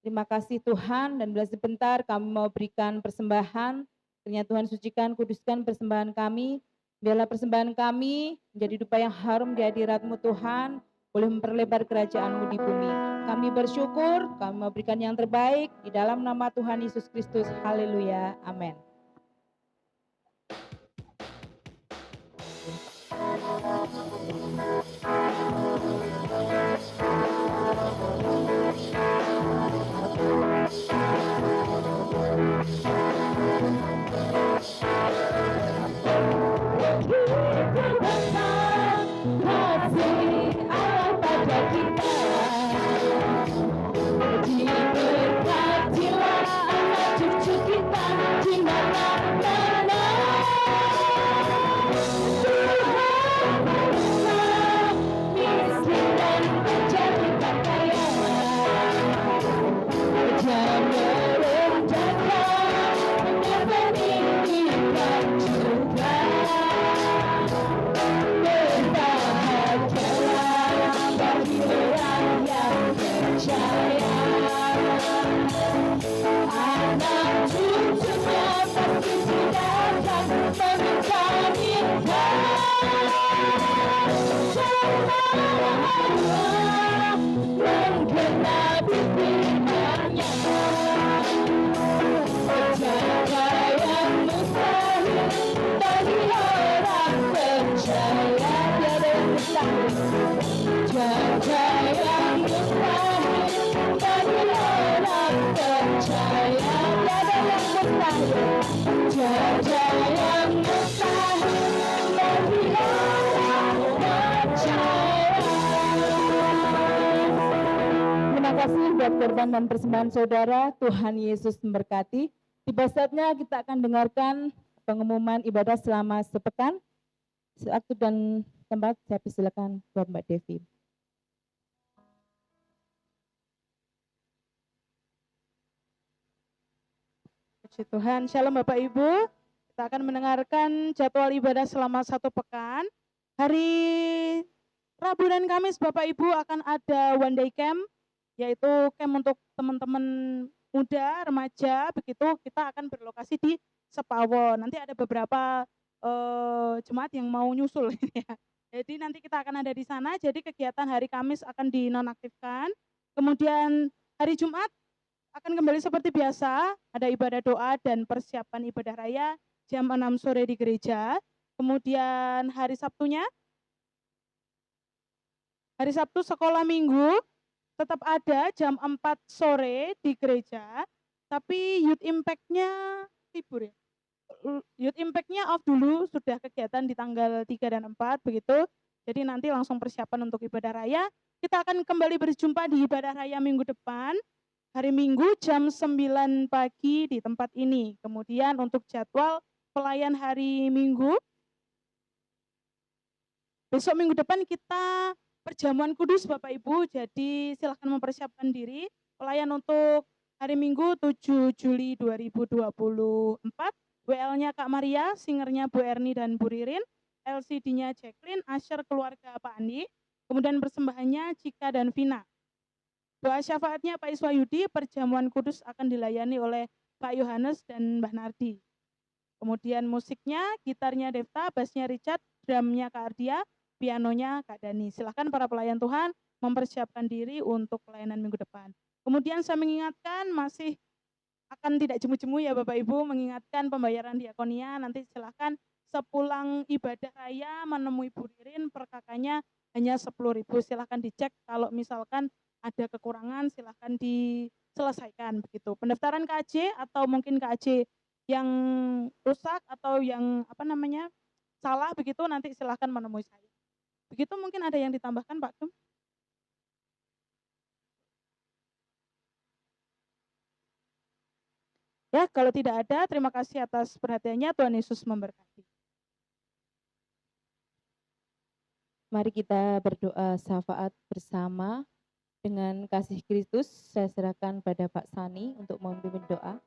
S1: Terima kasih Tuhan, dan bila sebentar kami mau berikan persembahan. Kiranya Tuhan sucikan, kuduskan persembahan kami. Biarlah persembahan kami menjadi dupa yang harum di hadirat-Mu Tuhan, boleh memperlebar kerajaan-Mu di bumi. Kami bersyukur, kami mau berikan yang terbaik di dalam nama Tuhan Yesus Kristus. Haleluya. Amin. Diberkatilah anak cucu kita di mana cahaya, cahaya yang mustahil bagi orang percaya. Terima kasih buat korban dan persembahan saudara. Tuhan Yesus memberkati. Tiba saatnya kita akan dengarkan pengumuman ibadah selama sepekan. Waktu dan tempat saya persilakan buat Mbak Devi.
S2: Puji Tuhan, Shalom Bapak Ibu. Kita akan mendengarkan jadwal ibadah selama 1 pekan. Hari Rabu dan Kamis Bapak Ibu akan ada one day camp, yaitu camp untuk teman-teman muda, remaja, begitu kita akan berlokasi di Sepawon. Nanti ada beberapa jemaat yang mau nyusul ya. Jadi nanti kita akan ada di sana. Jadi kegiatan hari Kamis akan dinonaktifkan. Kemudian hari Jumat akan kembali seperti biasa, ada ibadah doa dan persiapan ibadah raya jam 6 sore di gereja. Kemudian hari Sabtunya, hari Sabtu sekolah minggu tetap ada jam 4 sore di gereja, tapi youth impact-nya libur ya. Youth impact-nya off dulu, sudah kegiatan di tanggal 3 dan 4 begitu. Jadi nanti langsung persiapan untuk ibadah raya. Kita akan kembali berjumpa di ibadah raya minggu depan, hari Minggu jam 9 pagi di tempat ini. Kemudian untuk jadwal pelayan hari Minggu, besok minggu depan kita perjamuan kudus Bapak Ibu, jadi silahkan mempersiapkan diri. Pelayan untuk hari Minggu 7 Juli 2024, WL-nya Kak Maria, singernya Bu Erni dan Bu Ririn, LCD-nya Jacqueline, Asher keluarga Pak Andi, kemudian persembahannya Cika dan Vina. Doa syafaatnya Pak Iswayudi, perjamuan kudus akan dilayani oleh Pak Yohanes dan Mbah Nardi. Kemudian musiknya, gitarnya Devta, bassnya Richard, drumnya Kak Ardia, pianonya Kak Dani. Silahkan para pelayan Tuhan mempersiapkan diri untuk pelayanan minggu depan. Kemudian saya mengingatkan masih akan tidak jemu-jemu ya Bapak Ibu, mengingatkan pembayaran diakonia, nanti silahkan sepulang ibadah raya menemui Bu Ririn, per kakaknya hanya 10.000, silahkan dicek, kalau misalkan ada kekurangan silahkan diselesaikan begitu. Pendaftaran KAJ atau mungkin KAJ yang rusak atau yang salah begitu, nanti silahkan menemui saya. Begitu, mungkin ada yang ditambahkan Pak Kum? Ya, kalau tidak ada, terima kasih atas perhatiannya. Tuhan Yesus memberkati.
S1: Mari kita berdoa syafaat bersama. Dengan kasih Kristus, saya serahkan pada Pak Sani untuk memimpin doa.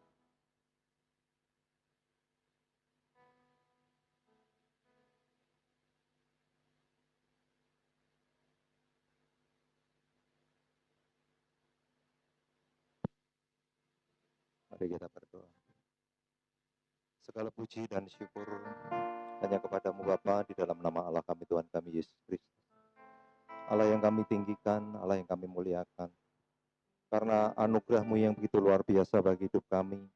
S4: Mari kita berdoa. Segala puji dan syukur hanya kepadamu Bapa, di dalam nama Allah kami, Tuhan kami Yesus Kristus. Allah yang kami tinggikan, Allah yang kami muliakan. Karena anugerah-Mu yang begitu luar biasa bagi hidup kami.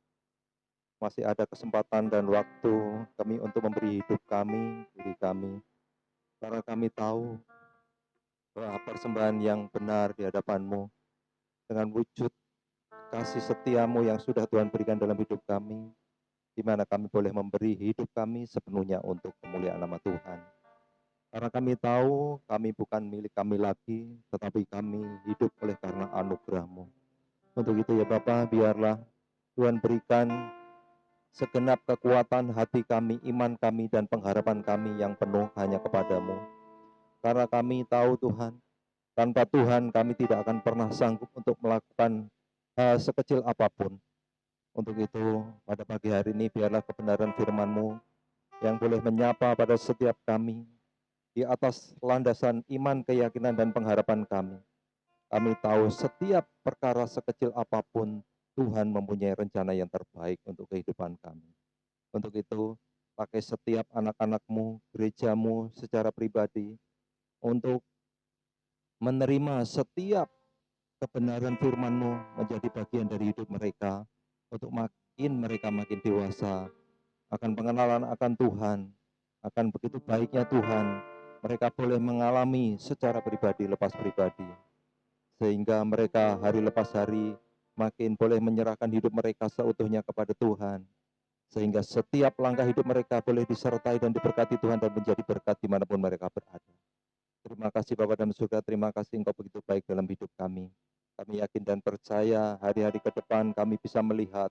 S4: Masih ada kesempatan dan waktu kami untuk memberi hidup kami, diri kami. Karena kami tahu bahwa persembahan yang benar di hadapan-Mu, dengan wujud kasih setia-Mu yang sudah Tuhan berikan dalam hidup kami, di mana kami boleh memberi hidup kami sepenuhnya untuk kemuliaan nama Tuhan. Karena kami tahu kami bukan milik kami lagi, tetapi kami hidup oleh karena anugerah-Mu. Untuk itu ya Bapa, biarlah Tuhan berikan segenap kekuatan hati kami, iman kami, dan pengharapan kami yang penuh hanya kepadamu. Karena kami tahu Tuhan, tanpa Tuhan kami tidak akan pernah sanggup untuk melakukan hal sekecil apapun. Untuk itu, pada pagi hari ini biarlah kebenaran firman-Mu yang boleh menyapa pada setiap kami di atas landasan iman, keyakinan, dan pengharapan kami. Kami tahu setiap perkara sekecil apapun, Tuhan mempunyai rencana yang terbaik untuk kehidupan kami. Untuk itu, pakai setiap anak-anak-Mu, gereja-Mu secara pribadi, untuk menerima setiap kebenaran firman-Mu menjadi bagian dari hidup mereka, untuk mereka makin dewasa, akan pengenalan akan Tuhan, akan begitu baiknya Tuhan, mereka boleh mengalami secara pribadi lepas pribadi, sehingga mereka hari lepas hari makin boleh menyerahkan hidup mereka seutuhnya kepada Tuhan, sehingga setiap langkah hidup mereka boleh disertai dan diberkati Tuhan dan menjadi berkat dimanapun mereka berada. Terima kasih Bapa dalam surga, terima kasih Engkau begitu baik dalam hidup kami. Kami yakin dan percaya hari-hari ke depan kami bisa melihat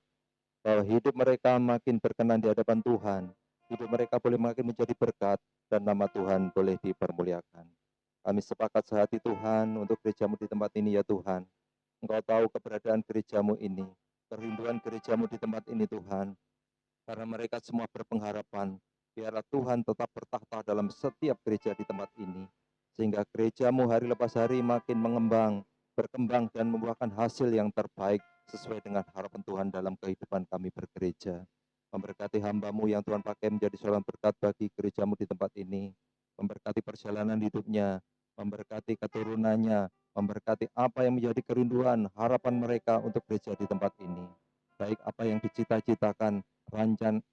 S4: bahwa hidup mereka makin berkenan di hadapan Tuhan. Hidup mereka boleh makin menjadi berkat dan nama Tuhan boleh dipermuliakan. Kami sepakat sehati Tuhan untuk gereja-Mu di tempat ini ya Tuhan. Engkau tahu keberadaan gereja-Mu ini, kerinduan gereja-Mu di tempat ini Tuhan. Karena mereka semua berpengharapan, biarlah Tuhan tetap bertahta dalam setiap gereja di tempat ini. Sehingga gereja-Mu hari lepas hari makin mengembang, berkembang dan membuahkan hasil yang terbaik sesuai dengan harapan Tuhan dalam kehidupan kami bergereja. Memberkati hamba-Mu yang Tuhan pakai menjadi seorang berkat bagi gereja-Mu di tempat ini. Memberkati perjalanan hidupnya, memberkati keturunannya, memberkati apa yang menjadi kerinduan, harapan mereka untuk gereja di tempat ini. Baik apa yang dicita-citakan,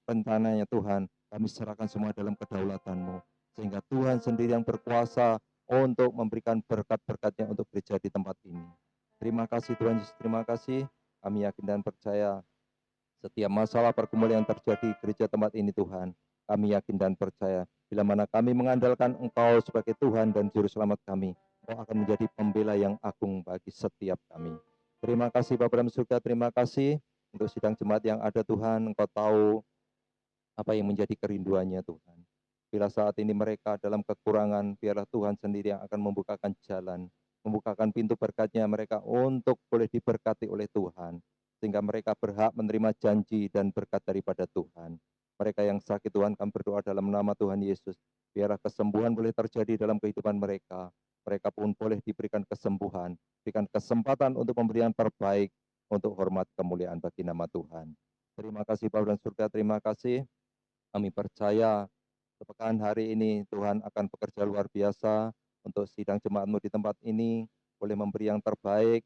S4: rencananya Tuhan, kami serahkan semua dalam kedaulatan-Mu. Sehingga Tuhan sendiri yang berkuasa untuk memberikan berkat-berkat-Nya untuk gereja di tempat ini. Terima kasih Tuhan Yesus, terima kasih. Kami yakin dan percaya setiap masalah pergumulan yang terjadi di gereja tempat ini Tuhan, kami yakin dan percaya bila mana kami mengandalkan Engkau sebagai Tuhan dan Juru Selamat kami, Engkau akan menjadi pembela yang agung bagi setiap kami. Terima kasih Bapa dalam surga, terima kasih untuk sidang jemaat yang ada Tuhan. Engkau tahu apa yang menjadi kerinduannya Tuhan. Bila saat ini mereka dalam kekurangan, biarlah Tuhan sendiri yang akan membukakan jalan, membukakan pintu berkat-Nya mereka untuk boleh diberkati oleh Tuhan, sehingga mereka berhak menerima janji dan berkat daripada Tuhan. Mereka yang sakit Tuhan, kami berdoa dalam nama Tuhan Yesus, biarlah kesembuhan boleh terjadi dalam kehidupan mereka. Mereka pun boleh diberikan kesembuhan, berikan kesempatan untuk pemberian terbaik, untuk hormat kemuliaan bagi nama Tuhan. Terima kasih Bapa dan surga, terima kasih. Kami percaya sepekan hari ini Tuhan akan bekerja luar biasa untuk sidang jemaat-Mu di tempat ini, boleh memberi yang terbaik,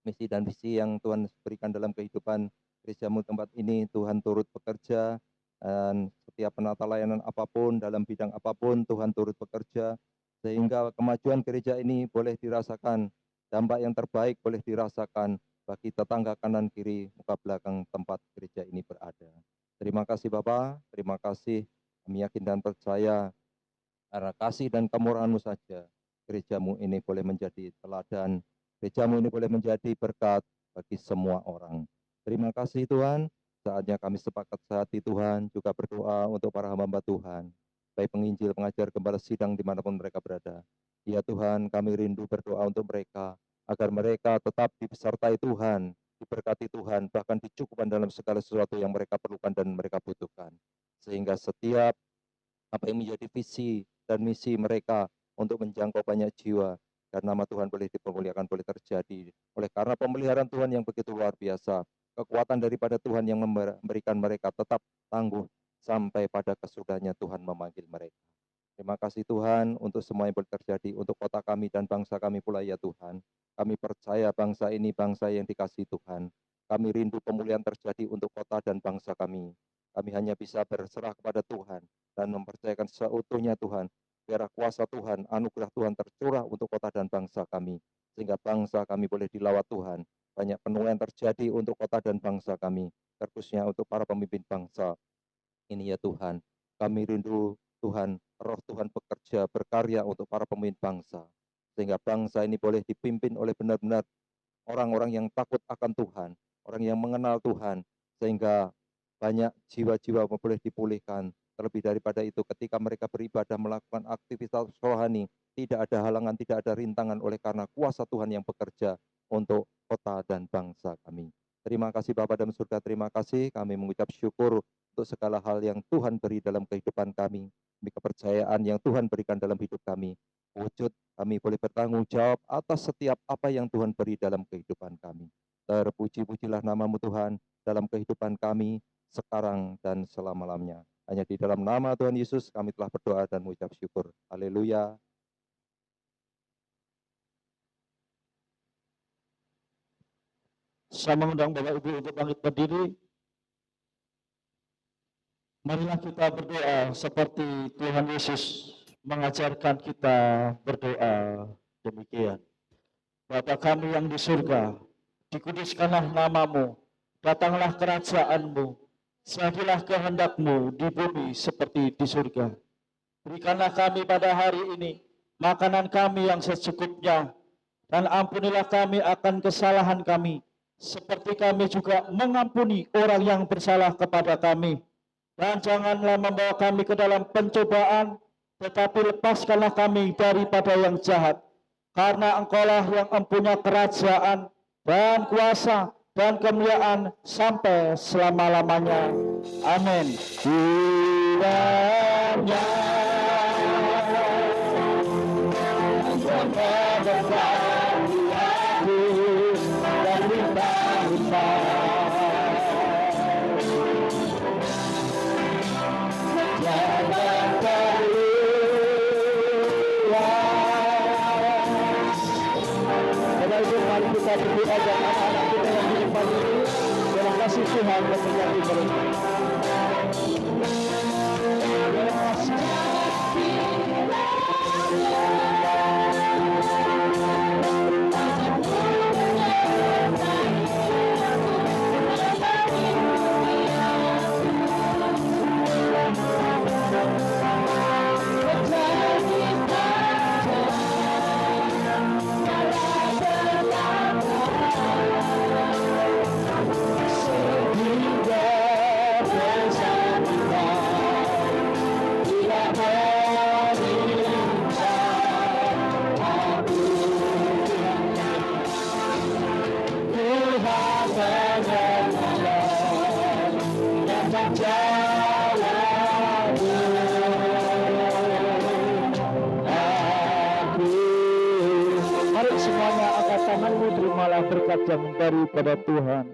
S4: misi dan visi yang Tuhan berikan dalam kehidupan gereja-Mu tempat ini. Tuhan turut bekerja, dan setiap penata layanan apapun, dalam bidang apapun, Tuhan turut bekerja, sehingga kemajuan gereja ini boleh dirasakan, dampak yang terbaik boleh dirasakan bagi tetangga kanan kiri muka belakang tempat gereja ini berada. Terima kasih Bapa, terima kasih. Kami yakin dan percaya karena kasih dan kemurahan-Mu saja, gereja-Mu ini boleh menjadi teladan, gereja-Mu ini boleh menjadi berkat bagi semua orang. Terima kasih Tuhan, saatnya kami sepakat sehati Tuhan, juga berdoa untuk para hamba Tuhan, baik penginjil, pengajar, gembala, sidang dimanapun mereka berada. Ya Tuhan, kami rindu berdoa untuk mereka, agar mereka tetap disertai Tuhan, diberkati Tuhan, bahkan dicukupkan dalam segala sesuatu yang mereka perlukan dan mereka butuhkan. Sehingga setiap apa yang menjadi visi dan misi mereka untuk menjangkau banyak jiwa, dan nama Tuhan boleh dipermuliakan, boleh terjadi. Oleh karena pemeliharaan Tuhan yang begitu luar biasa, kekuatan daripada Tuhan yang memberikan mereka tetap tangguh sampai pada kesudahannya Tuhan memanggil mereka. Terima kasih Tuhan untuk semua yang boleh terjadi untuk kota kami dan bangsa kami pula ya Tuhan. Kami percaya bangsa ini bangsa yang dikasihi Tuhan. Kami rindu pemulihan terjadi untuk kota dan bangsa kami. Kami hanya bisa berserah kepada Tuhan dan mempercayakan seutuhnya Tuhan. Biarlah kuasa Tuhan, anugerah Tuhan tercurah untuk kota dan bangsa kami. Sehingga bangsa kami boleh dilawat Tuhan. Banyak penuaian terjadi untuk kota dan bangsa kami. Terkhususnya untuk para pemimpin bangsa. Ini ya Tuhan, kami rindu Tuhan, roh Tuhan bekerja, berkarya untuk para pemimpin bangsa. Sehingga bangsa ini boleh dipimpin oleh benar-benar orang-orang yang takut akan Tuhan, orang yang mengenal Tuhan, sehingga banyak jiwa-jiwa boleh dipulihkan. Terlebih daripada itu, ketika mereka beribadah melakukan aktivitas rohani, tidak ada halangan, tidak ada rintangan oleh karena kuasa Tuhan yang bekerja untuk kota dan bangsa kami. Terima kasih Bapa dalam surga, terima kasih. Kami mengucap syukur untuk segala hal yang Tuhan beri dalam kehidupan kami, demi kepercayaan yang Tuhan berikan dalam hidup kami. Wujud kami boleh bertanggung jawab atas setiap apa yang Tuhan beri dalam kehidupan kami. Terpuji-pujilah nama-Mu Tuhan dalam kehidupan kami sekarang dan selama-lamanya. Hanya di dalam nama Tuhan Yesus kami telah berdoa dan mengucap syukur. Haleluya.
S3: Saya mengundang Bapak Ibu untuk bangkit berdiri. Marilah kita berdoa seperti Tuhan Yesus mengajarkan kita berdoa demikian. Bapa kami yang di surga, dikuduskanlah nama-Mu, datanglah kerajaan-Mu, Jadilah kehendak-Mu di bumi seperti di surga. Berikanlah kami pada hari ini makanan kami yang secukupnya, dan ampunilah kami akan kesalahan kami, seperti kami juga mengampuni orang yang bersalah kepada kami. Dan janganlah membawa kami ke dalam pencobaan, tetapi lepaskanlah kami daripada yang jahat. Karena Engkaulah yang mempunyai kerajaan dan kuasa dan kemuliaan sampai selama-lamanya. Amin. Kiranya kita berdoa dan anak-anak kita yang di depan ini, dalam kasih Tuhan memberkati mereka. Terimalah berkat yang daripada Tuhan.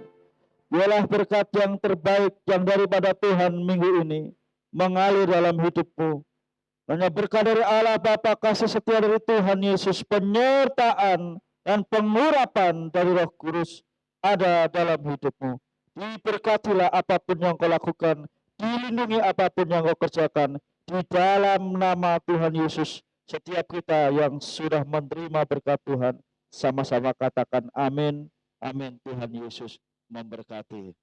S3: Biarlah berkat yang terbaik yang daripada Tuhan minggu ini mengalir dalam hidupmu. Hanya berkat dari Allah Bapa, kasih setia dari Tuhan Yesus, penyertaan dan pengurapan dari Roh Kudus ada dalam hidupmu. Diberkatilah apapun yang kau lakukan, dilindungi apapun yang kau kerjakan, di dalam nama Tuhan Yesus. Setiap kita yang sudah menerima berkat Tuhan, sama-sama katakan amin. Amin. Tuhan Yesus memberkati.